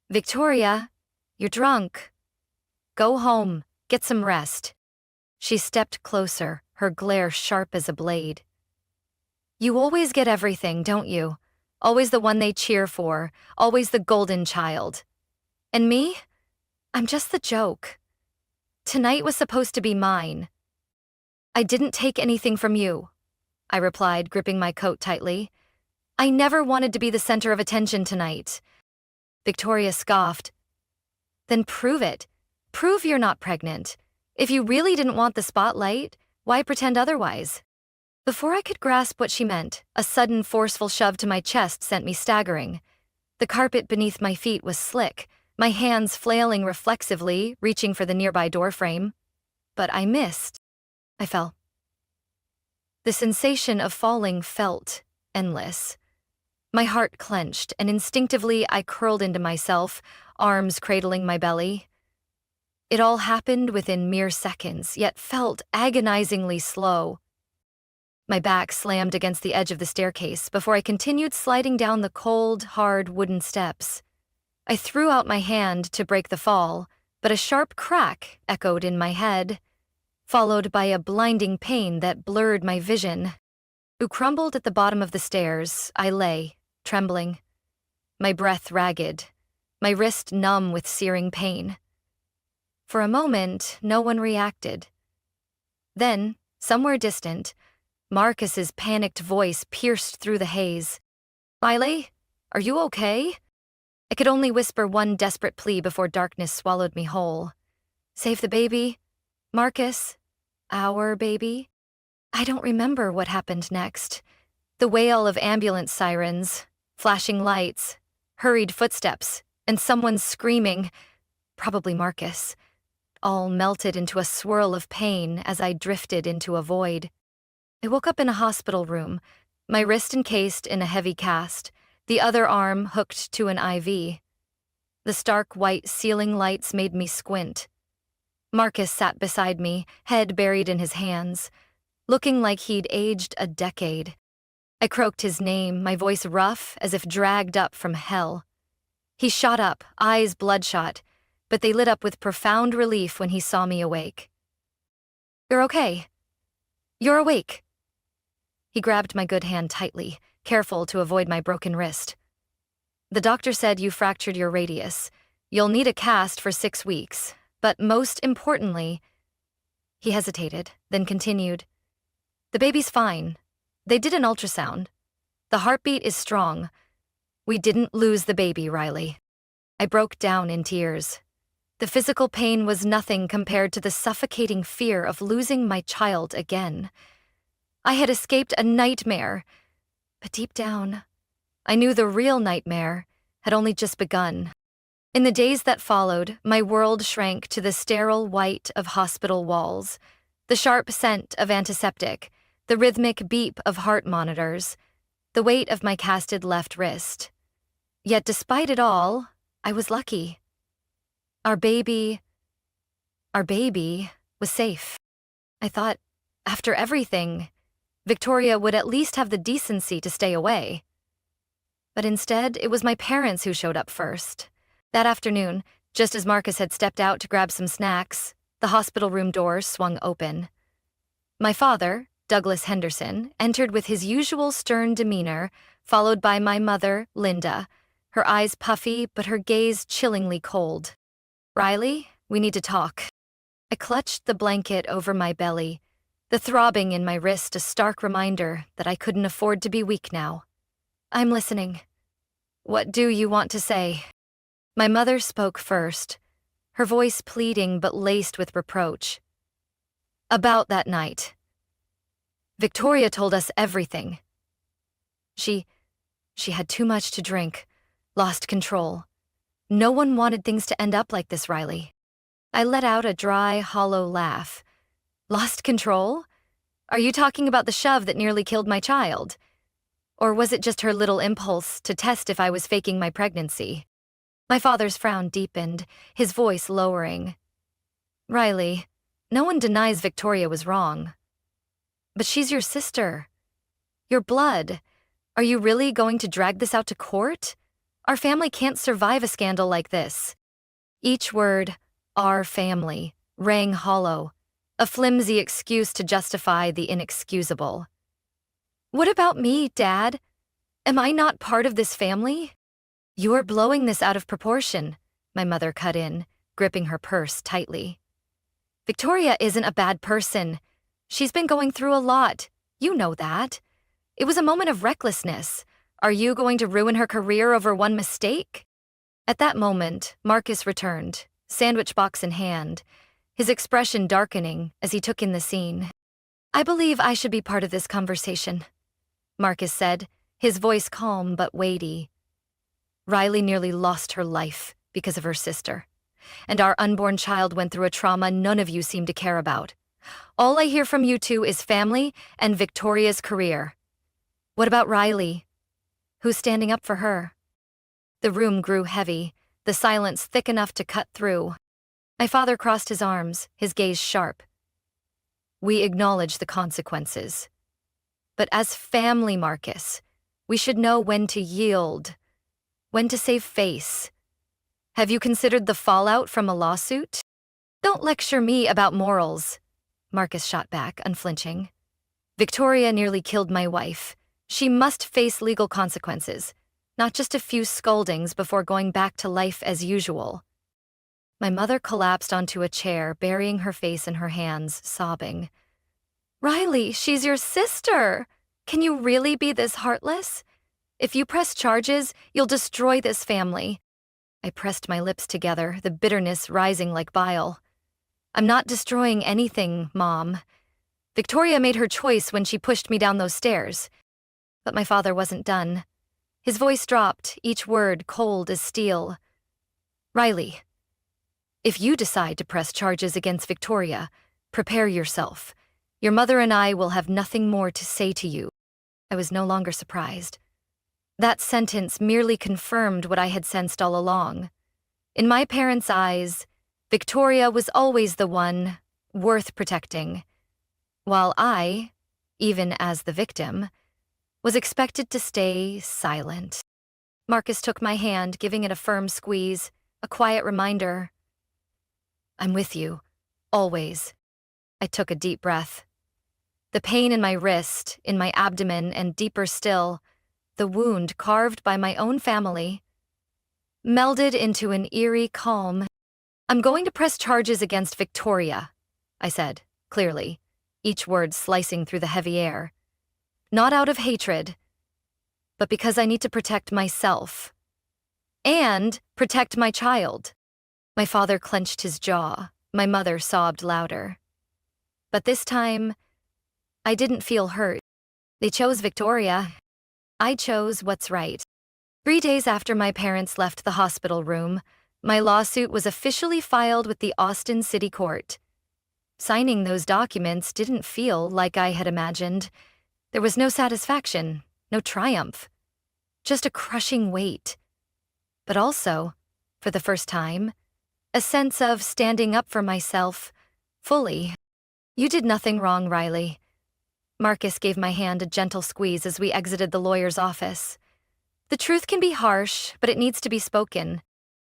"Victoria, you're drunk. Go home, get some rest." She stepped closer, her glare sharp as a blade. "You always get everything, don't you? Always the one they cheer for, always the golden child. And me? I'm just the joke. Tonight was supposed to be mine." "I didn't take anything from you," I replied, gripping my coat tightly. "I never wanted to be the center of attention tonight." Victoria scoffed. "Then prove it. Prove you're not pregnant. If you really didn't want the spotlight, why pretend otherwise?" Before I could grasp what she meant, a sudden forceful shove to my chest sent me staggering. The carpet beneath my feet was slick, my hands flailing reflexively, reaching for the nearby doorframe. But I missed. I fell. The sensation of falling felt endless. My heart clenched, and instinctively I curled into myself, arms cradling my belly. It all happened within mere seconds, yet felt agonizingly slow. My back slammed against the edge of the staircase before I continued sliding down the cold, hard wooden steps. I threw out my hand to break the fall, but a sharp crack echoed in my head, followed by a blinding pain that blurred my vision. Crumbled at the bottom of the stairs, I lay, trembling, my breath ragged, my wrist numb with searing pain. For a moment, no one reacted. Then, somewhere distant, Marcus's panicked voice pierced through the haze. "Miley, are you okay?" I could only whisper one desperate plea before darkness swallowed me whole. "Save the baby. Marcus. Our baby." I don't remember what happened next. The wail of ambulance sirens, flashing lights, hurried footsteps, and someone screaming, probably Marcus, all melted into a swirl of pain as I drifted into a void. I woke up in a hospital room, my wrist encased in a heavy cast, the other arm hooked to an IV. The stark white ceiling lights made me squint. Marcus sat beside me, head buried in his hands, looking like he'd aged a decade. I croaked his name, my voice rough as if dragged up from hell. He shot up, eyes bloodshot, but they lit up with profound relief when he saw me awake. "You're okay. You're awake." He grabbed my good hand tightly, careful to avoid my broken wrist. "The doctor said you fractured your radius. You'll need a cast for 6 weeks, but most importantly..." He hesitated, then continued, "The baby's fine. They did an ultrasound. The heartbeat is strong. We didn't lose the baby, Riley." I broke down in tears. The physical pain was nothing compared to the suffocating fear of losing my child again. I had escaped a nightmare, but deep down, I knew the real nightmare had only just begun. In the days that followed, my world shrank to the sterile white of hospital walls, the sharp scent of antiseptic, the rhythmic beep of heart monitors, the weight of my casted left wrist. Yet despite it all, I was lucky. Our baby was safe. I thought, after everything, Victoria would at least have the decency to stay away. But instead, it was my parents who showed up first. That afternoon, just as Marcus had stepped out to grab some snacks, the hospital room doors swung open. My father, Douglas Henderson, entered with his usual stern demeanor, followed by my mother, Linda, her eyes puffy but her gaze chillingly cold. "Riley, we need to talk." I clutched the blanket over my belly, the throbbing in my wrist a stark reminder that I couldn't afford to be weak now. "I'm listening. What do you want to say?" My mother spoke first, her voice pleading but laced with reproach. "About that night. Victoria told us everything. She had too much to drink, lost control. No one wanted things to end up like this, Riley." I let out a dry, hollow laugh. "Lost control? Are you talking about the shove that nearly killed my child? Or was it just her little impulse to test if I was faking my pregnancy?" My father's frown deepened, his voice lowering. "Riley, no one denies Victoria was wrong. But she's your sister. Your blood. Are you really going to drag this out to court? Our family can't survive a scandal like this." Each word, "our family," rang hollow, a flimsy excuse to justify the inexcusable. "What about me, Dad? Am I not part of this family?" "You're blowing this out of proportion," my mother cut in, gripping her purse tightly. "Victoria isn't a bad person. She's been going through a lot. You know that. It was a moment of recklessness. Are you going to ruin her career over one mistake?" At that moment, Marcus returned, sandwich box in hand, his expression darkening as he took in the scene. "I believe I should be part of this conversation," Marcus said, his voice calm but weighty. "Riley nearly lost her life because of her sister, and our unborn child went through a trauma none of you seem to care about. All I hear from you two is family and Victoria's career. What about Riley? Who's standing up for her?" The room grew heavy, the silence thick enough to cut through. My father crossed his arms, his gaze sharp. "We acknowledge the consequences. But as family, Marcus, we should know when to yield, when to save face. Have you considered the fallout from a lawsuit?" "Don't lecture me about morals," Marcus shot back, unflinching. "Victoria nearly killed my wife. She must face legal consequences, not just a few scoldings before going back to life as usual." My mother collapsed onto a chair, burying her face in her hands, sobbing. "Riley, she's your sister. Can you really be this heartless? If you press charges, you'll destroy this family." I pressed my lips together, the bitterness rising like bile. "I'm not destroying anything, Mom. Victoria made her choice when she pushed me down those stairs." But my father wasn't done. His voice dropped, each word cold as steel. "Riley, if you decide to press charges against Victoria, prepare yourself. Your mother and I will have nothing more to say to you." I was no longer surprised. That sentence merely confirmed what I had sensed all along. In my parents' eyes, Victoria was always the one worth protecting, while I, even as the victim, was expected to stay silent. Marcus took my hand, giving it a firm squeeze, a quiet reminder. "I'm with you, always." I took a deep breath. The pain in my wrist, in my abdomen, and deeper still, the wound carved by my own family, melded into an eerie calm. "I'm going to press charges against Victoria," I said, clearly, each word slicing through the heavy air. "Not out of hatred, but because I need to protect myself. And protect my child." My father clenched his jaw. My mother sobbed louder. But this time, I didn't feel hurt. They chose Victoria. I chose what's right. 3 days after my parents left the hospital room, my lawsuit was officially filed with the Austin City Court. Signing those documents didn't feel like I had imagined. There was no satisfaction, no triumph, just a crushing weight. But also, for the first time, a sense of standing up for myself, fully. You did nothing wrong, Riley. Marcus gave my hand a gentle squeeze as we exited the lawyer's office. The truth can be harsh, but it needs to be spoken.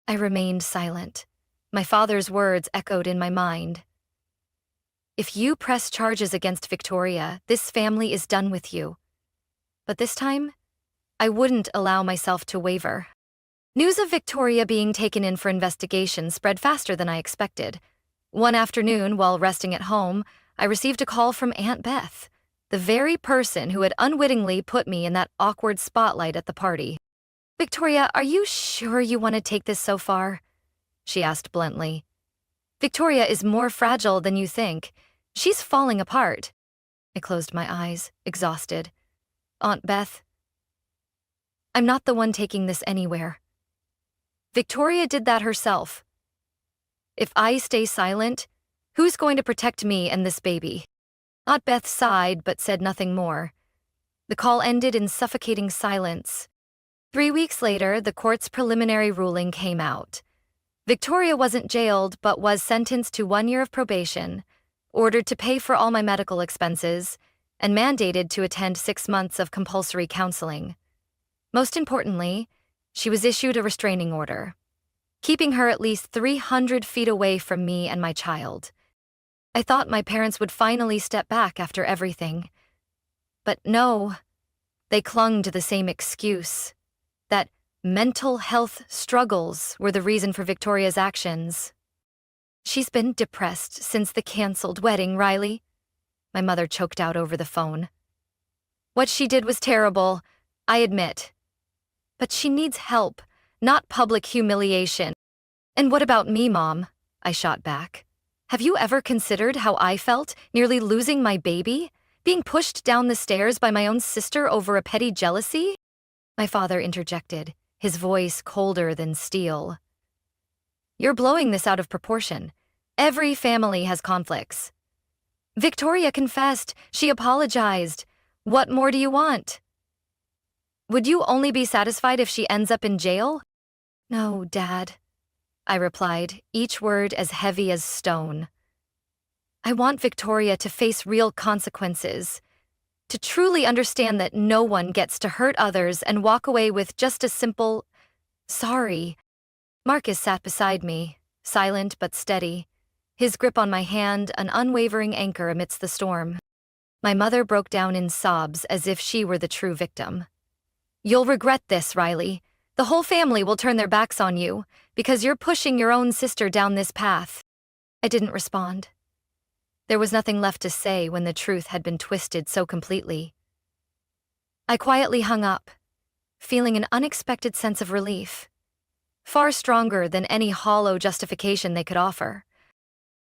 I remained silent. My father's words echoed in my mind. If you press charges against Victoria, this family is done with you. But this time, I wouldn't allow myself to waver. News of Victoria being taken in for investigation spread faster than I expected. One afternoon, while resting at home, I received a call from Aunt Beth, the very person who had unwittingly put me in that awkward spotlight at the party. "Victoria, are you sure you want to take this so far?" she asked bluntly. "Victoria is more fragile than you think. She's falling apart." I closed my eyes, exhausted. "Aunt Beth, I'm not the one taking this anywhere. Victoria did that herself. If I stay silent, who's going to protect me and this baby?" Aunt Beth sighed but said nothing more. The call ended in suffocating silence. 3 weeks later, the court's preliminary ruling came out. Victoria wasn't jailed but was sentenced to 1 year of probation, ordered to pay for all my medical expenses, and mandated to attend 6 months of compulsory counseling. Most importantly, she was issued a restraining order, keeping her at least 300 feet away from me and my child. I thought my parents would finally step back after everything. But no, they clung to the same excuse, that mental health struggles were the reason for Victoria's actions. "She's been depressed since the canceled wedding, Riley," my mother choked out over the phone. "What she did was terrible, I admit. But she needs help, not public humiliation." "And what about me, Mom?" I shot back. "Have you ever considered how I felt, nearly losing my baby? Being pushed down the stairs by my own sister over a petty jealousy?" My father interjected, his voice colder than steel. "You're blowing this out of proportion. Every family has conflicts. Victoria confessed. She apologized. What more do you want? Would you only be satisfied if she ends up in jail?" "No, Dad," I replied, each word as heavy as stone. "I want Victoria to face real consequences, to truly understand that no one gets to hurt others and walk away with just a simple, 'sorry.'" Marcus sat beside me, silent but steady, his grip on my hand an unwavering anchor amidst the storm. My mother broke down in sobs as if she were the true victim. "You'll regret this, Riley. The whole family will turn their backs on you because you're pushing your own sister down this path." I didn't respond. There was nothing left to say when the truth had been twisted so completely. I quietly hung up, feeling an unexpected sense of relief, far stronger than any hollow justification they could offer.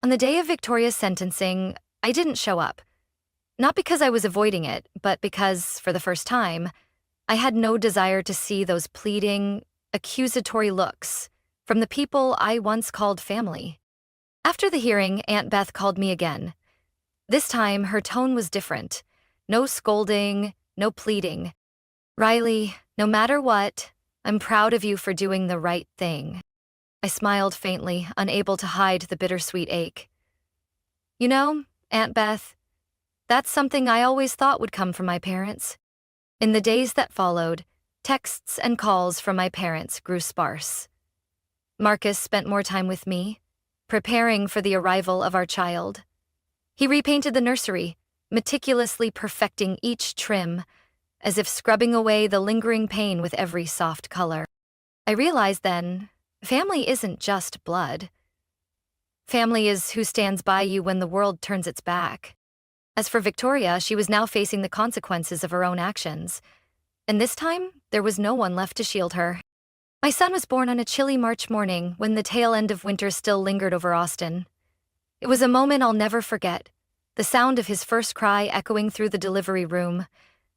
On the day of Victoria's sentencing, I didn't show up. Not because I was avoiding it, but because, for the first time, I had no desire to see those pleading, accusatory looks from the people I once called family. After the hearing, Aunt Beth called me again. This time, her tone was different. No scolding, no pleading. "Riley, no matter what, I'm proud of you for doing the right thing." I smiled faintly, unable to hide the bittersweet ache. "You know, Aunt Beth, that's something I always thought would come from my parents." In the days that followed, texts and calls from my parents grew sparse. Marcus spent more time with me, preparing for the arrival of our child. He repainted the nursery, meticulously perfecting each trim, as if scrubbing away the lingering pain with every soft color. I realized then, family isn't just blood. Family is who stands by you when the world turns its back. As for Victoria, she was now facing the consequences of her own actions, and this time, there was no one left to shield her. My son was born on a chilly March morning when the tail end of winter still lingered over Austin. It was a moment I'll never forget, the sound of his first cry echoing through the delivery room,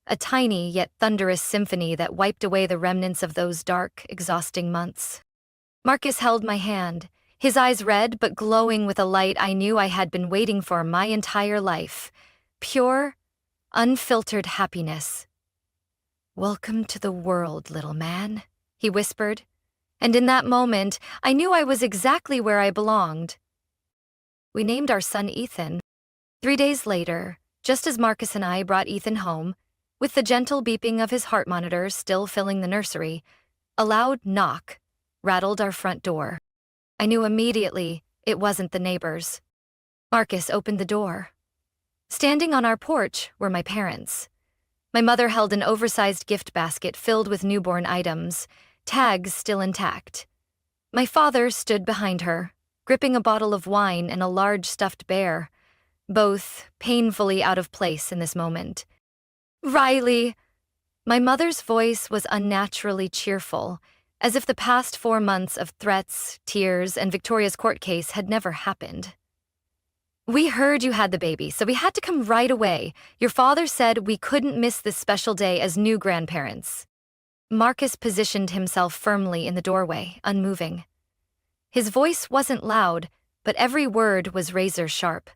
a tiny yet thunderous symphony that wiped away the remnants of those dark, exhausting months. Marcus held my hand, his eyes red but glowing with a light I knew I had been waiting for my entire life. Pure, unfiltered happiness. "Welcome to the world, little man," he whispered, and in that moment, I knew I was exactly where I belonged. We named our son Ethan. 3 days later, just as Marcus and I brought Ethan home, with the gentle beeping of his heart monitor still filling the nursery, a loud knock rattled our front door. I knew immediately it wasn't the neighbors. Marcus opened the door. Standing on our porch were my parents. My mother held an oversized gift basket filled with newborn items, tags still intact. My father stood behind her, gripping a bottle of wine and a large stuffed bear, both painfully out of place in this moment. "Riley!" My mother's voice was unnaturally cheerful, as if the past 4 months of threats, tears, and Victoria's court case had never happened. "We heard you had the baby, so we had to come right away. Your father said we couldn't miss this special day as new grandparents." Marcus positioned himself firmly in the doorway, unmoving. His voice wasn't loud, but every word was razor-sharp.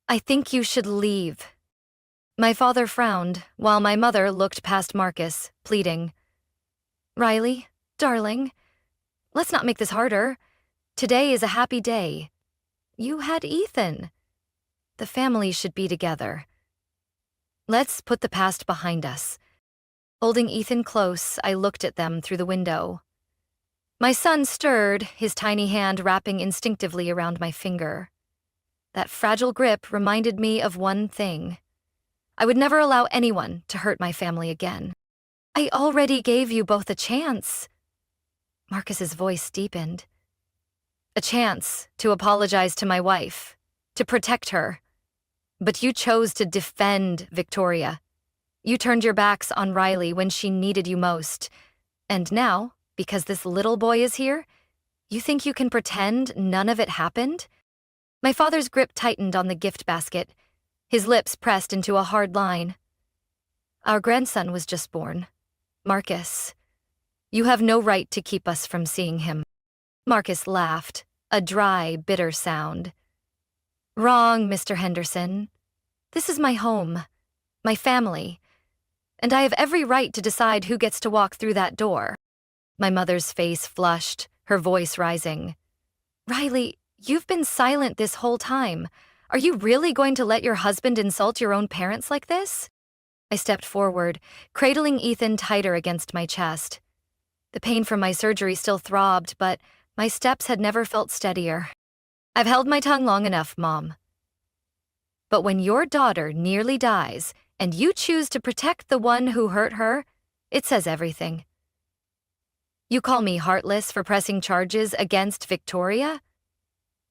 "I think you should leave." My father frowned, while my mother looked past Marcus, pleading. "Riley, darling, let's not make this harder. Today is a happy day. You had Ethan. The family should be together. Let's put the past behind us." Holding Ethan close, I looked at them through the window. My son stirred, his tiny hand wrapping instinctively around my finger. That fragile grip reminded me of one thing. I would never allow anyone to hurt my family again. "I already gave you both a chance." Marcus's voice deepened. "A chance to apologize to my wife, to protect her. But you chose to defend Victoria. You turned your backs on Riley when she needed you most. And now, because this little boy is here, you think you can pretend none of it happened?" My father's grip tightened on the gift basket, his lips pressed into a hard line. "Our grandson was just born. Marcus, you have no right to keep us from seeing him." Marcus laughed, a dry, bitter sound. "Wrong, Mr. Henderson. This is my home, my family, and I have every right to decide who gets to walk through that door." My mother's face flushed, her voice rising. "Riley, you've been silent this whole time. Are you really going to let your husband insult your own parents like this?" I stepped forward, cradling Ethan tighter against my chest. The pain from my surgery still throbbed, but my steps had never felt steadier. "I've held my tongue long enough, Mom. But when your daughter nearly dies, and you choose to protect the one who hurt her, it says everything. You call me heartless for pressing charges against Victoria?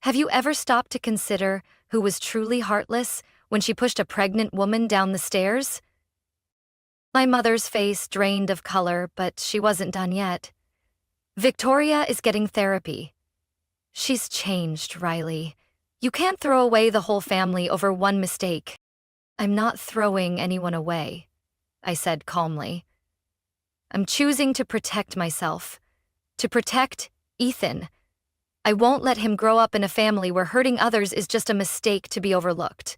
Have you ever stopped to consider who was truly heartless when she pushed a pregnant woman down the stairs?" My mother's face drained of color, but she wasn't done yet. "Victoria is getting therapy. She's changed, Riley. You can't throw away the whole family over one mistake." "I'm not throwing anyone away," I said calmly. "I'm choosing to protect myself, to protect Ethan. I won't let him grow up in a family where hurting others is just a mistake to be overlooked."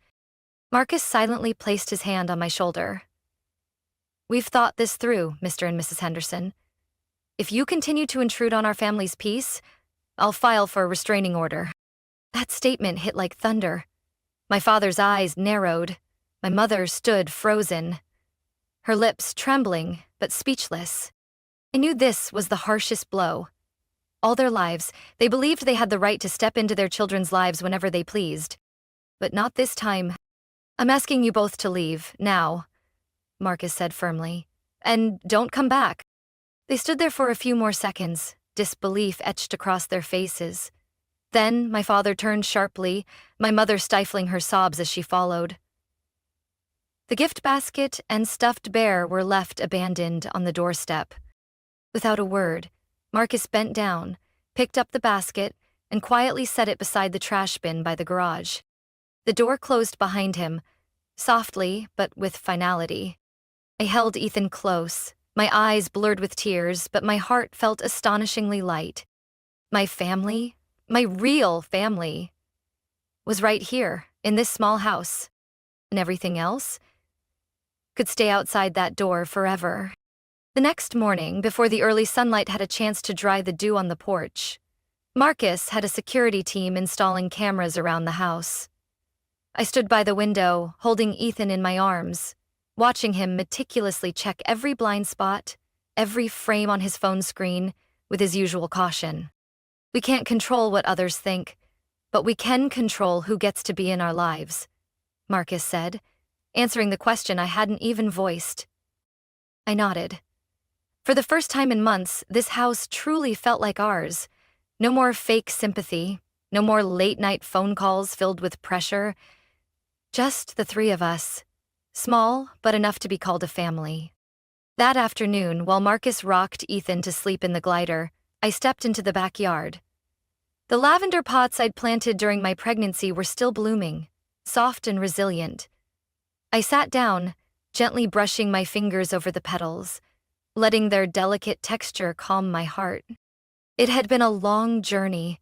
Marcus silently placed his hand on my shoulder. "We've thought this through, Mr. and Mrs. Henderson. If you continue to intrude on our family's peace, I'll file for a restraining order." That statement hit like thunder. My father's eyes narrowed. My mother stood frozen, her lips trembling but speechless. I knew this was the harshest blow. All their lives, they believed they had the right to step into their children's lives whenever they pleased. But not this time. "I'm asking you both to leave, now," Marcus said firmly. "And don't come back." They stood there for a few more seconds, disbelief etched across their faces. Then my father turned sharply, my mother stifling her sobs as she followed. The gift basket and stuffed bear were left abandoned on the doorstep. Without a word, Marcus bent down, picked up the basket, and quietly set it beside the trash bin by the garage. The door closed behind him, softly but with finality. I held Ethan close, my eyes blurred with tears, but my heart felt astonishingly light. My family, my real family, was right here, in this small house. And everything else could stay outside that door forever. The next morning, before the early sunlight had a chance to dry the dew on the porch, Marcus had a security team installing cameras around the house. I stood by the window, holding Ethan in my arms, watching him meticulously check every blind spot, every frame on his phone screen, with his usual caution. We can't control what others think, but we can control who gets to be in our lives, Marcus said, answering the question I hadn't even voiced. I nodded. For the first time in months, this house truly felt like ours. No more fake sympathy, no more late-night phone calls filled with pressure. Just the three of us, small but enough to be called a family. That afternoon, while Marcus rocked Ethan to sleep in the glider, I stepped into the backyard. The lavender pots I'd planted during my pregnancy were still blooming, soft and resilient. I sat down, gently brushing my fingers over the petals, letting their delicate texture calm my heart. It had been a long journey,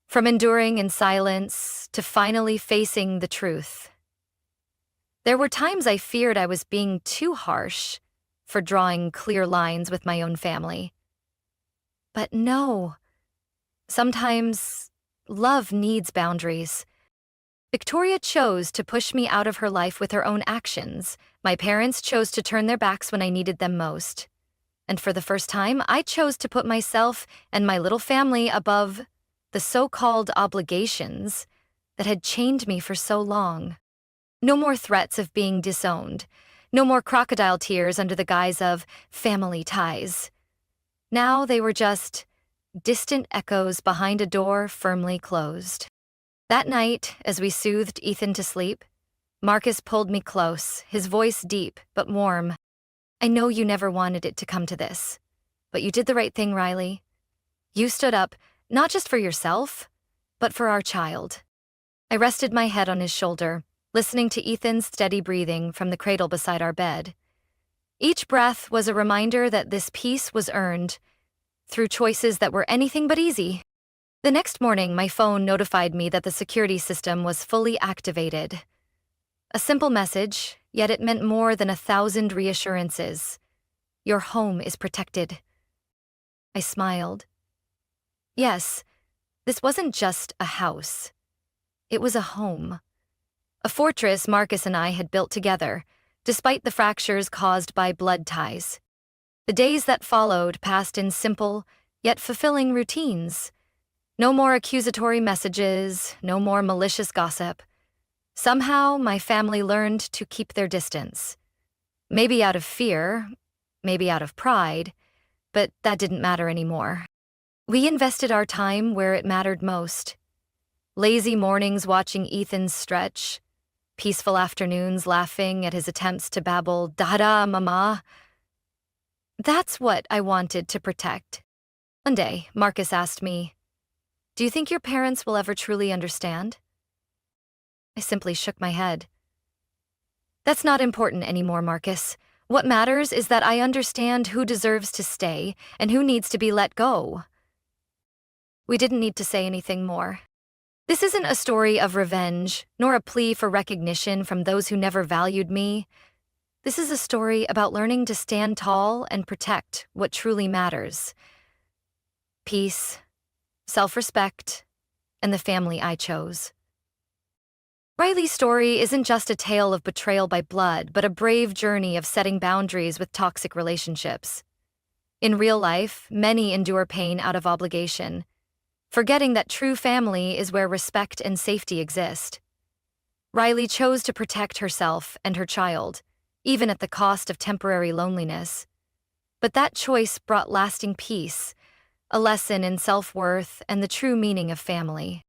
from enduring in silence to finally facing the truth. There were times I feared I was being too harsh for drawing clear lines with my own family. But no. Sometimes love needs boundaries. Victoria chose to push me out of her life with her own actions. My parents chose to turn their backs when I needed them most. And for the first time, I chose to put myself and my little family above the so-called obligations that had chained me for so long. No more threats of being disowned. No more crocodile tears under the guise of family ties. Now they were just distant echoes behind a door firmly closed. That night, as we soothed Ethan to sleep, Marcus pulled me close, his voice deep but warm. I know you never wanted it to come to this, but you did the right thing, Riley. You stood up, not just for yourself, but for our child. I rested my head on his shoulder, listening to Ethan's steady breathing from the cradle beside our bed. Each breath was a reminder that this peace was earned through choices that were anything but easy. The next morning, my phone notified me that the security system was fully activated. A simple message, yet it meant more than 1,000 reassurances. Your home is protected. I smiled. Yes, this wasn't just a house. It was a home. A fortress Marcus and I had built together, despite the fractures caused by blood ties. The days that followed passed in simple, yet fulfilling routines. No more accusatory messages, no more malicious gossip. Somehow, my family learned to keep their distance. Maybe out of fear, maybe out of pride, but that didn't matter anymore. We invested our time where it mattered most. Lazy mornings watching Ethan stretch, peaceful afternoons laughing at his attempts to babble, "Dada, mama." That's what I wanted to protect. One day, Marcus asked me, "Do you think your parents will ever truly understand?" I simply shook my head. That's not important anymore, Marcus. What matters is that I understand who deserves to stay and who needs to be let go. We didn't need to say anything more. This isn't a story of revenge, nor a plea for recognition from those who never valued me. This is a story about learning to stand tall and protect what truly matters. Peace, self-respect, and the family I chose. Riley's story isn't just a tale of betrayal by blood, but a brave journey of setting boundaries with toxic relationships. In real life, many endure pain out of obligation, forgetting that true family is where respect and safety exist. Riley chose to protect herself and her child, even at the cost of temporary loneliness. But that choice brought lasting peace, a lesson in self-worth and the true meaning of family.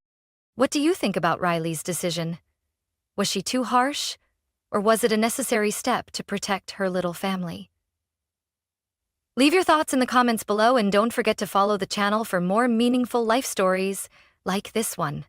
What do you think about Riley's decision? Was she too harsh, or was it a necessary step to protect her little family? Leave your thoughts in the comments below and don't forget to follow the channel for more meaningful life stories like this one.